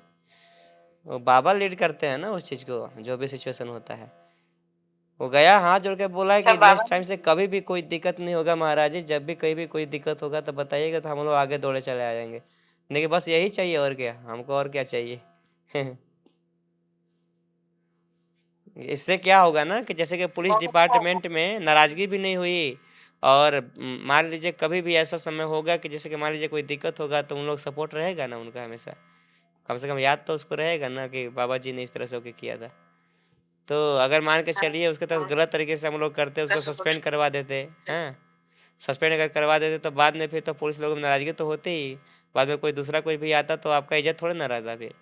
वो बाबा लीड करते हैं ना उस चीज़ को, जो भी सिचुएशन होता है। वो गया हाथ जोड़ के बोला कि सब बाबा नेक्स्ट टाइम से कभी भी कोई दिक्कत नहीं होगा महाराज जी, जब भी कहीं भी कोई दिक्कत होगा तो बताइएगा, तो हम लोग आगे दौड़े चले आ जाएंगे। देखिए बस यही चाहिए, और क्या हमको, और क्या चाहिए इससे क्या होगा ना कि जैसे कि पुलिस डिपार्टमेंट में नाराज़गी भी नहीं हुई, और मान लीजिए कभी भी ऐसा समय होगा कि जैसे कि मान लीजिए कोई दिक्कत होगा तो उन लोग सपोर्ट रहेगा ना उनका हमेशा, कम से कम याद तो उसको रहेगा ना कि बाबा जी ने इस तरह से होके किया था। तो अगर मान के चलिए उसके तरफ गलत तरीके से हम लोग करते, उसको सस्पेंड करवा देते हैं, सस्पेंड अगर करवा देते तो बाद में फिर तो पुलिस लोगों में नाराज़गी तो होती ही, बाद में कोई दूसरा कोई भी आता तो आपका इज्जत थोड़ा ना रहता फिर।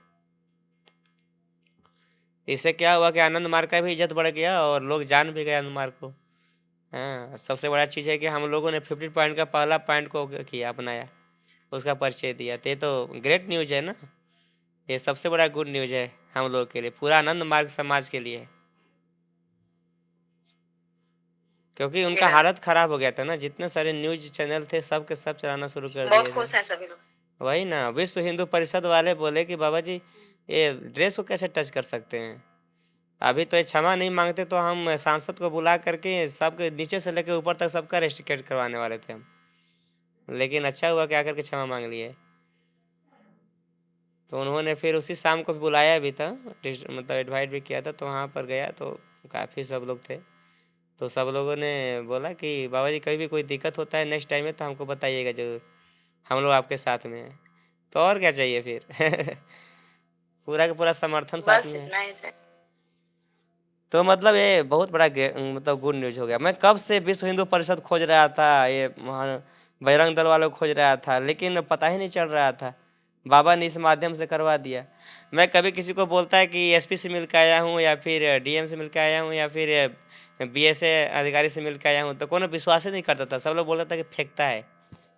इससे क्या हुआ कि आनंद मार्ग का भी इज्जत बढ़ गया और लोग जान भी गए आनंद मार्ग को। हाँ, सबसे बड़ा चीज़ है कि हम लोगों ने 50 पॉइंट का पहला पॉइंट को किया, अपनाया, उसका परिचय दिया, तो ये तो ग्रेट न्यूज़ है ना, ये सबसे बड़ा गुड न्यूज़ है हम लोग के लिए, पूरा आनंद मार्ग समाज के लिए। क्योंकि उनका हालत ख़राब हो गया था ना, जितने सारे न्यूज़ चैनल थे सब के सब चलाना शुरू कर बहुत दिए खुश थे। हैं सभी लोग। वही ना, विश्व हिंदू परिषद वाले बोले कि बाबा जी ये ड्रेस को कैसे टच कर सकते हैं, अभी तो ये क्षमा नहीं मांगते तो हम सांसद को बुला करके सबके नीचे से लेकर ऊपर तक सबका रेस्ट्रिकेट करवाने वाले थे हम, लेकिन अच्छा हुआ कि आकर के क्षमा मांग लिए। तो उन्होंने फिर उसी शाम को भी बुलाया भी था, मतलब इनवाइट भी किया था, तो वहाँ पर गया तो काफ़ी सब लोग थे। तो सब लोगों ने बोला कि बाबा जी कभी भी कोई दिक्कत होता है नेक्स्ट टाइम में तो हमको बताइएगा, जो हम लोग आपके साथ में हैं। तो और क्या चाहिए फिर पूरा का पूरा समर्थन साथ बस में है। इतना ही था। तो मतलब ये बहुत बड़ा मतलब गुड न्यूज हो गया। मैं कब से विश्व हिंदू परिषद खोज रहा था, ये बजरंग दल वालों को खोज रहा था, लेकिन पता ही नहीं चल रहा था। बाबा ने इस माध्यम से करवा दिया। मैं कभी किसी को बोलता है कि एसपी से मिल के आया हूँ, या फिर डीएम से मिल के आया हूँ, या फिर बीएसए अधिकारी से मिल के आया हूँ, तो कोनो विश्वास ही नहीं करता था। सब लोग बोलता था कि फेंकता है,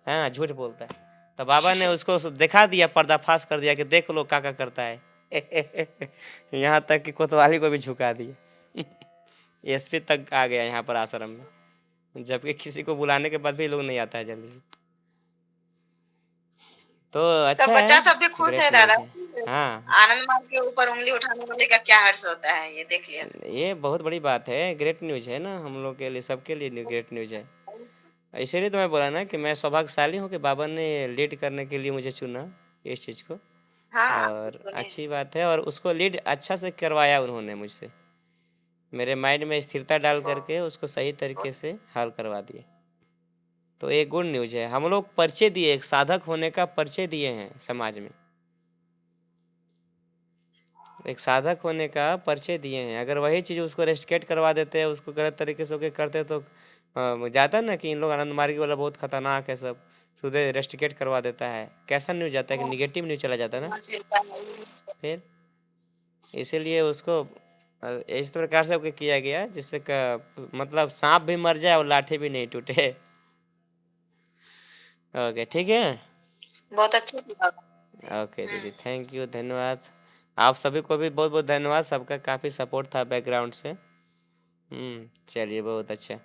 हाँ झूठ बोलता है। तो बाबा ने उसको दिखा दिया, पर्दाफाश कर दिया कि देख लो क्या करता है यहाँ तक कि कोतवाली को भी झुका दिया एसपी तक आ गया यहाँ पर आश्रम में, जबकि किसी को बुलाने के बाद भी लोग नहीं आता है जल्दी से। तो सब अच्छा बच्चा है, सब भी खुश है ग्रेट दादा। न्यूज है। हाँ, आनंद मार्ग के ऊपर उंगली उठाने वाले का क्या हर्ष होता है, ये देख लिया सब। ये बहुत बड़ी बात है, ग्रेट न्यूज है ना, हम लोग के लिए, सबके लिए ग्रेट न्यूज है। इसीलिए तो मैं बोला ना कि मैं सौभाग्यशाली हूँ कि बाबा ने लीड करने के लिए मुझे चुना इस चीज़ को। हाँ और बोलिए। अच्छी बात है, और उसको लीड अच्छा से करवाया उन्होंने मुझसे, मेरे माइंड में स्थिरता डाल करके उसको सही तरीके से हल करवा दिए। तो एक गुड न्यूज है, हम लोग परिचय दिए, एक साधक होने का परिचय दिए हैं समाज में, एक साधक होने का परिचय दिए हैं। अगर वही चीज़ उसको रेस्ट्रिकेट करवा देते हैं, उसको गलत तरीके से करते तो जाता ना कि इन लोग आनंद मार्गी वाला बहुत खतरनाक है, सब सीधे रेस्ट्रिकेट करवा देता है, कैसा न्यूज जाता है कि निगेटिव न्यूज चला जाता है ना फिर। इसीलिए उसको इस प्रकार से ओके किया गया जिससे मतलब सांप भी मर जाए और लाठी भी नहीं टूटे ओके ठीक है। बहुत अच्छे से बाबा। ओके दीदी, थैंक यू, धन्यवाद। आप सभी को भी बहुत बहुत धन्यवाद, सबका काफ़ी सपोर्ट था बैकग्राउंड से। चलिए बहुत अच्छा।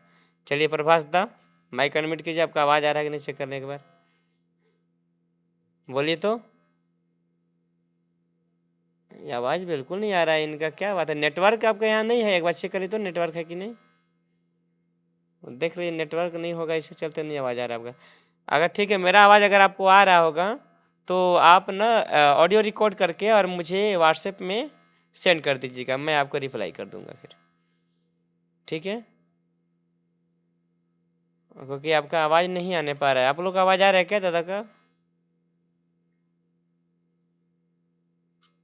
चलिए प्रभास दा, माइक अनम्यूट कीजिए, आपका आवाज़ आ रहा है कि नहीं चेक करने के बाद बोलिए। तो ये आवाज़ बिल्कुल नहीं आ रहा है इनका, क्या बात है, नेटवर्क आपका यहाँ नहीं है? एक बार चेक करिए तो नेटवर्क है कि नहीं, देख लीजिए नेटवर्क नहीं होगा, इससे चलते नहीं आवाज़ आ रहा है आपका। अगर ठीक है, मेरा आवाज़ अगर आपको आ रहा होगा तो आप ना ऑडियो रिकॉर्ड करके और मुझे व्हाट्सएप में सेंड कर दीजिएगा, मैं आपको रिप्लाई कर दूंगा फिर, ठीक है? क्योंकि आपका आवाज़ नहीं आने पा रहा है। आप लोग का आवाज़ आ रहा है क्या दादा का?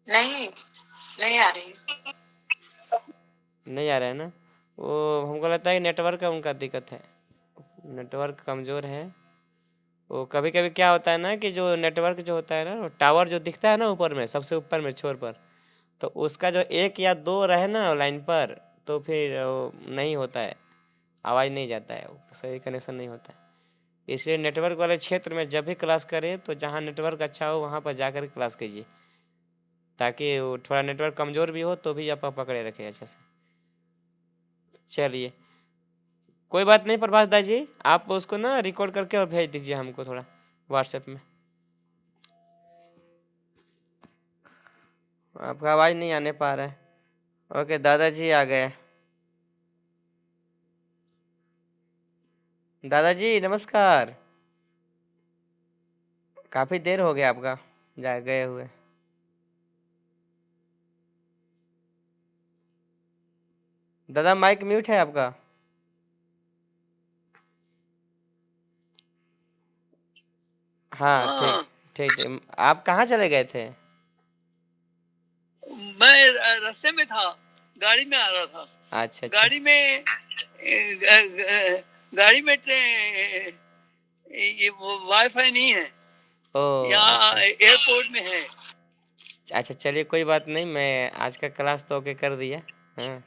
नहीं, नहीं आ रही। नहीं आ रहा है ना, वो हमको लगता है कि नेटवर्क का उनका दिक्कत है, नेटवर्क कमज़ोर है। वो कभी कभी क्या होता है ना कि जो नेटवर्क जो होता है ना, टावर जो दिखता है ना ऊपर में, सबसे ऊपर में छोर पर, तो उसका जो एक या दो रहे ना लाइन पर, तो फिर वो नहीं होता है, आवाज़ नहीं जाता है, वो सही कनेक्शन नहीं होता है। इसलिए नेटवर्क वाले क्षेत्र में जब भी क्लास करें तो जहाँ नेटवर्क अच्छा हो वहाँ पर जाकर क्लास कीजिए, ताकि वो थोड़ा नेटवर्क कमज़ोर भी हो तो भी आप पकड़े रखें अच्छे से। चलिए कोई बात नहीं प्रभास दास जी, आप उसको ना रिकॉर्ड करके और भेज दीजिए हमको थोड़ा व्हाट्सएप में। आपका आवाज़ नहीं आने पा रहा है। ओके दादाजी आ गए। दादाजी नमस्कार, काफ़ी देर हो गया आपका जा गए हुए। दादा माइक म्यूट है आपका। हाँ ठीक ठीक ठीक। आप कहाँ चले गए थे? मैं रास्ते में था, गाड़ी में आ रहा था। अच्छा अच्छा। गाड़ी में गाड़ी में ये वाईफाई नहीं है, ओ यहाँ अच्छा एयरपोर्ट में है। अच्छा, चलिए कोई बात नहीं, मैं आज का क्लास तो ओके कर दिया। हाँ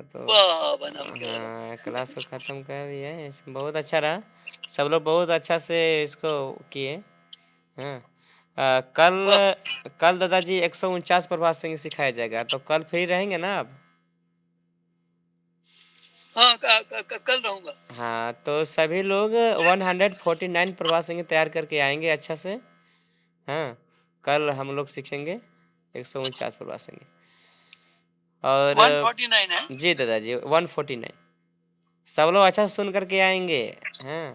तो हाँ क्लास को ख़त्म कर दिया है, बहुत अच्छा रहा, सब लोग बहुत अच्छा से इसको किए। हाँ कल कल दादाजी 149 प्रभात सिंह सिखाया जाएगा, तो कल फ्री रहेंगे ना आप? हाँ कल रहूँगा। हाँ तो सभी लोग 149 प्रभात सिंह तैयार करके आएंगे अच्छा से। हाँ कल हम लोग सीखेंगे 149 प्रभात सिंह। और 149 है। जी दादाजी 149। सब लोग अच्छा सुन करके आएंगे। हाँ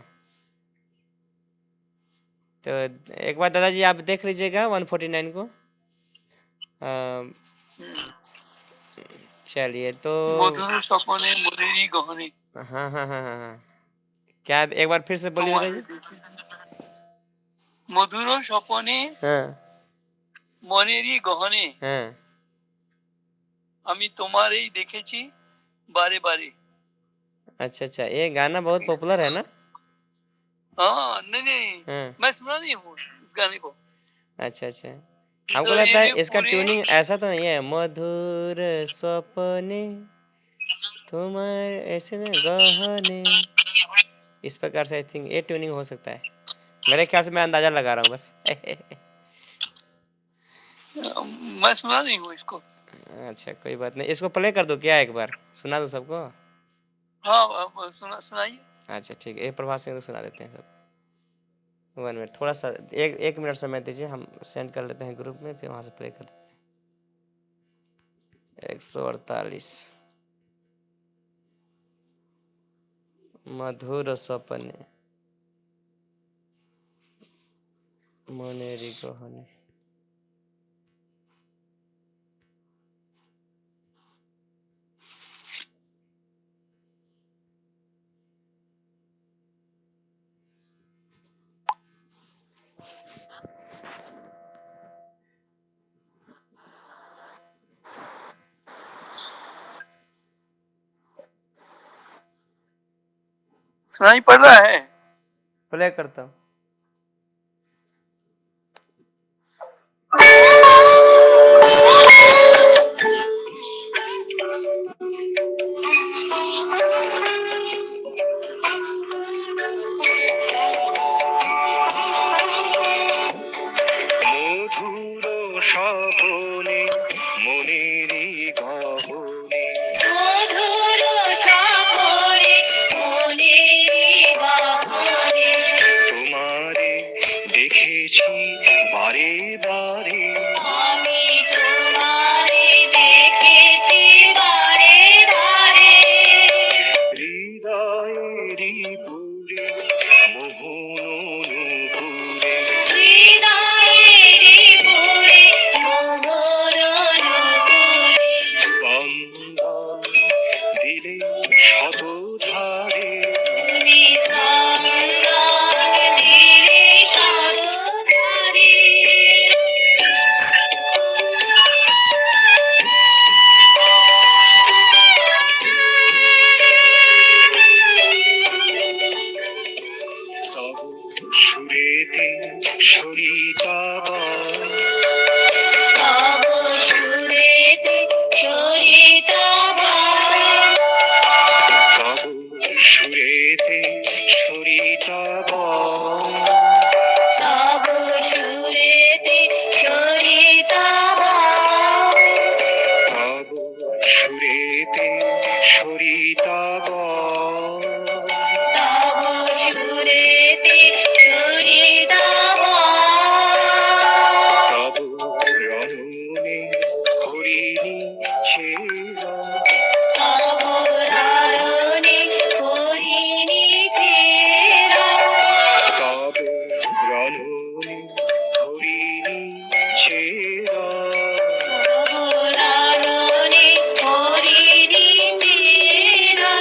तो एक बार दादाजी आप देख लीजिएगा 149 को। चलिए तो मधुर सपने मुनेरी गहने। हाँ हाँ हाँ हाँ हाँ क्या एक बार फिर से बोलिए तुम्हारे दादाजी। मधुर सपने हाँ মনেরই গহনে हाँ আমি তোমারই দেখেছি बारे बारे। अच्छा अच्छा ये गाना बहुत पॉपुलर है ना। हाँ नहीं हाँ मैं सुना नहीं हूँ इस गाने को। अच्छा अच्छा हमको लगता है इसका पूरे ट्यूनिंग ऐसा तो नहीं है मधुर सपने तुम्हारे ऐसे ना गहने इस प्रकार से। आई थिंक ये ट्यूनिंग हो सकता है मेरे ख्याल से। मैं अंदाजा लगा रहा हूँ बस। मैं सुना नहीं हूँ इसको। अच्छा कोई बात नहीं इसको प्ले कर दो क्या एक बार सुना दो सबको। हाँ सुनाइए। अच्छा ठीक है ये प्रभात सिंह को सुना देते हैं सब। 1 मिनट थोड़ा सा एक मिनट समय दीजिए हम सेंड कर लेते हैं ग्रुप में फिर वहाँ से प्ले कर देते हैं। 148 मधुर सपने मनेरी गहने। सुनाई पड़ रहा है। प्ले करता हूँ। মধুর স্বপনে মনেরই গহনে মধুর সপনে মনেরই গহনে তোমারে দেখেছি বারে বারে আমি তোমারে দেখেছি বারে বারে হৃদয়েরই পুরে মোহন অনুপুরে হৃদয়েরই পুরে মোহর নূপুরে স্পন্দন দিলে শতধারে তুমি স্পন্দন দিলে সর্বধারে তব সুরেতে সরিতা তব সুরেতে সরিতাবান তব সুরেতে সরিতা তব সুরেতে সরিতাবান তব সুরেতে সরিতা তব সুরেতে সরিতাবান তব রণনে হরিণী ছেড়া তব রণনে হরিণী চেরা তব রণনে হরিণী ছেড়া তব রণনে হরিণী চেরা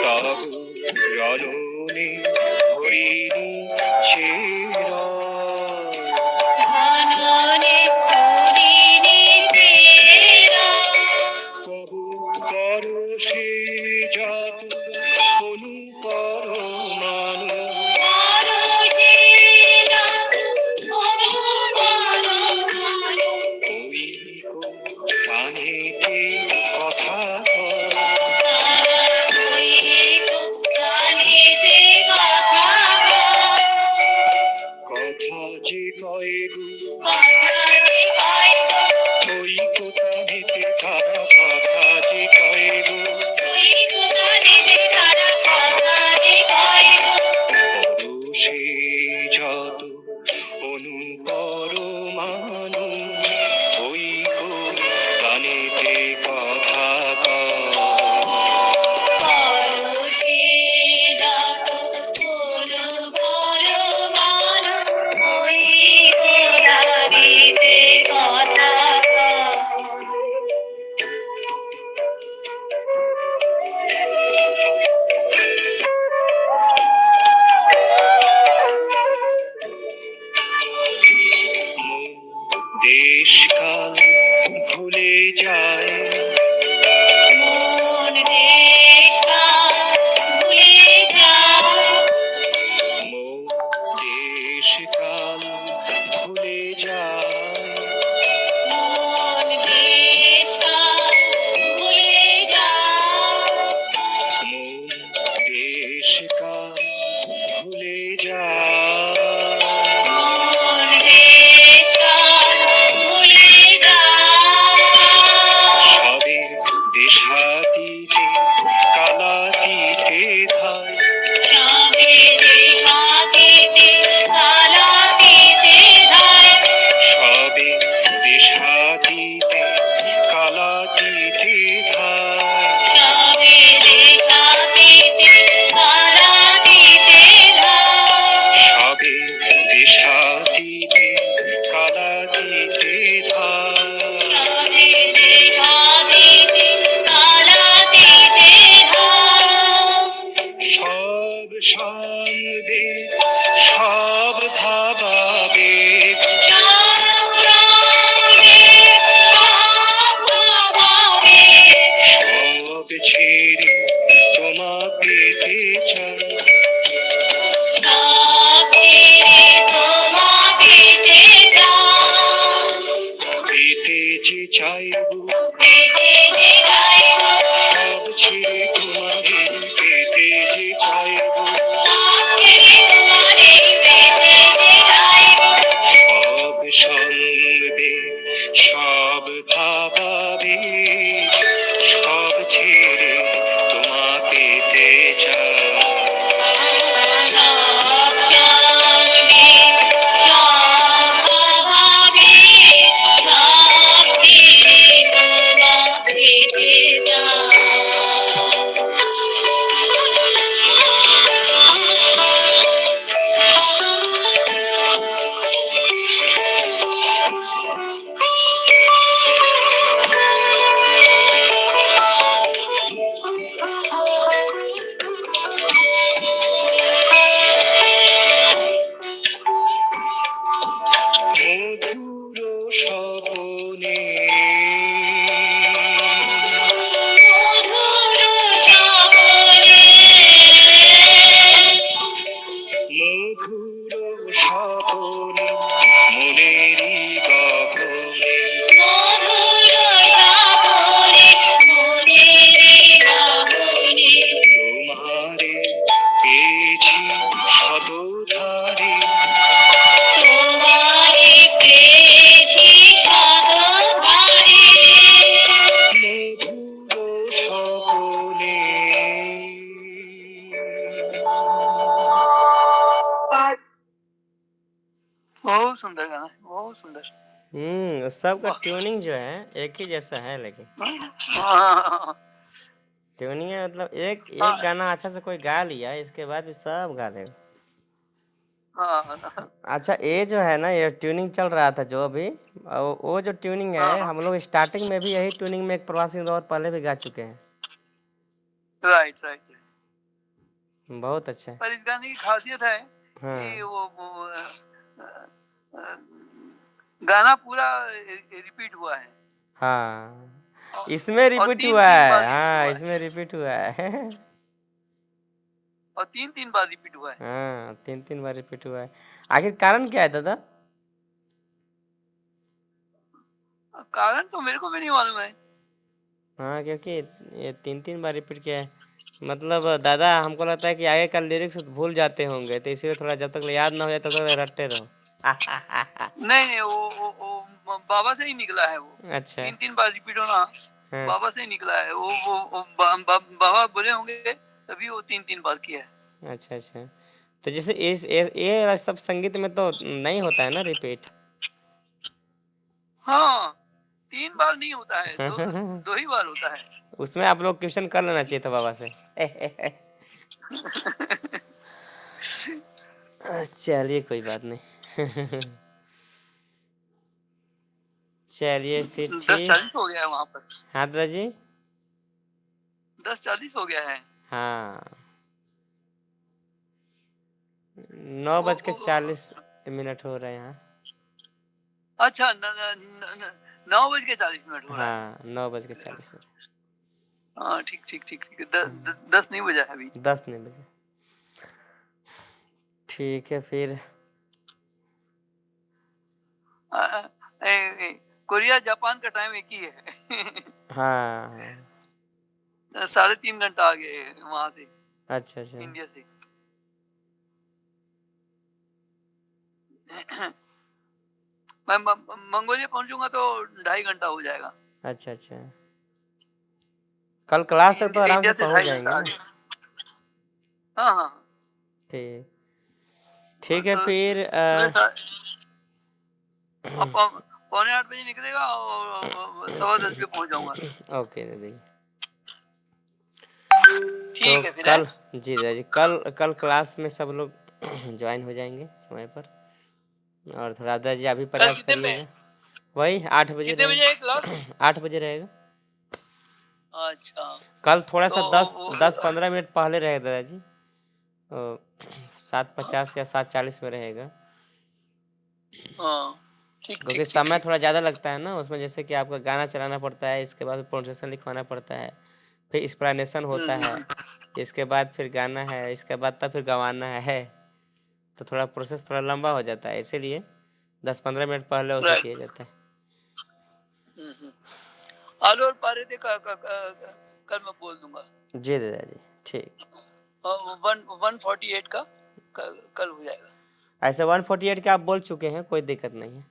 তব রণনে হরিণী ছেড়া ধননে হরিণী চেরা তবু পরশে যত অনুপর মানুষ ওই কানেতে কথা কথা যে কয় গো ওই কানেতে তারা কথা যে কয় গো পরশে যত অনুপর মানুষ ওই কানেতে কথা देश काल भूले जाए মন দেশ কাল ভুলে যায় मोह देश काल भूले जाए মন দেশ কাল ভুলে যায় मोह देश काल भूले जाए মন দেশ কাল ভুলে যায় সবে দেশাতীতে কালাতীতে ধায় সবে দেশাতীতে কালাতীতে ধায় সবে দেশাতীতে কালাতীতে ধায় সবে দেশাতীতে কালাতীতে ধায় সবে দেশাতীতে কালাতীতে ধায় সবে দেশাতীতে কালাতীতে ধায় সব সঙ্গে সব ভাবাবে সব ছেড়ে তোমা পেতে চাই পেতে যে চাইব সব ছেড়ে তোমাকে পেতে যে চাইব সব সঙ্গে সব ভাবাবে সব ছেড়ে তোমা পেতে চাই মধুর স্বপনে মধুর স্বপনে মনেরই গহনে তোমারে পেয়েছি শতধারে মধুর স্বপনে बहुत सुंदर गाना है, बहुत सुंदर। सबका ट्यूनिंग जो है एक ही जैसा है, लेकिन हाँ, ट्यूनिंग है मतलब एक गाना अच्छा से कोई गा लिया, इसके बाद भी सब गा देगा। हाँ, अच्छा, ये जो है ना, ये ट्यूनिंग चल रहा था जो अभी, वो जो ट्यूनिंग है, हम लोग स्टार्टिंग में भी यही ट्यूनिंग में एक प्रवासी और पहले भी गा चुके हैं। Right right. बहुत अच्छा है। पर इस गाने की खासियत है हाँ। कि वो अ, गाना पूरा रिपीट हुआ है। हाँ, इसमें और रिपीट तीन हुआ तीन है। बार रिपीट हाँ, हुआ है इसमें रिपीट हुआ है। और तीन बार रिपीट हुआ है। हाँ, 3 बार रिपीट हुआ है। आखिर कारण क्या है दादा? कारण तो मेरे को भी नहीं मालूम है। हाँ, क्योंकि ये 3 बार रिपीट किया है, मतलब दादा हमको लगता है कि आगे का लिरिक्स भूल जाते होंगे, तो इसीलिए थोड़ा जब तक याद ना हो जाए तब तक रटते रहो। नहीं, वो बाबा से ही निकला है वो। अच्छा। तीन बार रिपीट होना हाँ। बाबा से ही निकला है। वो बाबा बोले होंगे तभी वो तीन बार किया है। अच्छा अच्छा, तो जैसे ये सब संगीत में तो नहीं होता है ना रिपीट? हाँ, 3 बार नहीं होता है, दो ही बार होता है। उसमें आप लोग क्वेश्चन कर लेना चाहिए था बाबा से। चलिए, कोई बात नहीं। चलिए फिर 10:40 ठीक। हो गया है वहाँ पर। हाँ दादाजी। 10:40 हो गया है। हाँ, 9:40 हो रहे हैं यहाँ। अच्छा 9:40 हो रहा है। हाँ 9:40 हाँ ठीक ठीक ठीक ठीक 10 नहीं बजा है अभी। 10 नहीं बजे। ठीक है फिर। कोरिया जापान का टाइम एक ही है। हाँ हाँ। 3.5 घंटा आगे है वहां से, अच्छा अच्छा। इंडिया से। मैं मंगोलिया पहुंचूंगा तो 2.5 घंटा हो जाएगा। अच्छा अच्छा। कल क्लास तक तो आराम इंडिया से से पहुंच 2.5 घंटा जाएंगे ना। आगे। हाँ हाँ। ठीक। ठीक है तो फिर सुबह 7:45 निकलेगा और 10:15 पे पहुंच जाऊंगा। ओके दादा जी। तो ठीक है फिर है। कल जी दादा जी, कल कल क्लास में सब लोग ज्वाइन हो जाएंगे समय पर। और थोड़ा दादा जी अभी कल प्रयास कितने पे करिएगा। वही 8 बजे कितने बजे है क्लास? रहेगा। 8 बजे रहेगा। अच्छा कल थोड़ा तो सा 10-15 मिनट पहले रहेगा दादाजी। 7:50 या 7:40 में रहेगा। हाँ ठीक क्योंकि ठीक ठीक समय ठीक। थोड़ा ज़्यादा लगता है ना उसमें, जैसे कि आपका गाना चलाना पड़ता है, इसके बाद प्रोजेक्शन लिखवाना पड़ता है, फिर एक्सप्लेनेशन होता है, हम्म। इसके बाद फिर गाना है, इसके बाद तब फिर गवाना है। तो थोड़ा प्रोसेस थोड़ा लंबा हो जाता है, इसीलिए 10-15 मिनट पहले उसे राइट। किया जाता है। आलू और पारे कल मैं बोल दूंगा। जी दादाजी ठीक। 148 का कल हो जाएगा। ऐसे 148 के आप बोल चुके हैं, कोई दिक्कत नहीं है।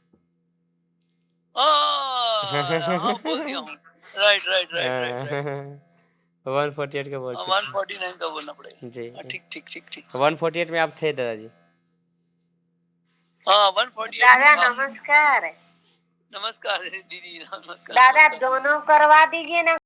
हाँ बोल दिया हूँ। Right right right right right. 148 का बोल चुके 149 का बोलना हैं जी। पड़ेगा। हाँ, ठीक ठीक ठीक ठीक। 148 में आप थे दादाजी। हाँ 148 में दादा था। नमस्कार। नमस्कार दीदी, नमस्कार दादा नमस्कार। दोनों करवा दीजिए ना।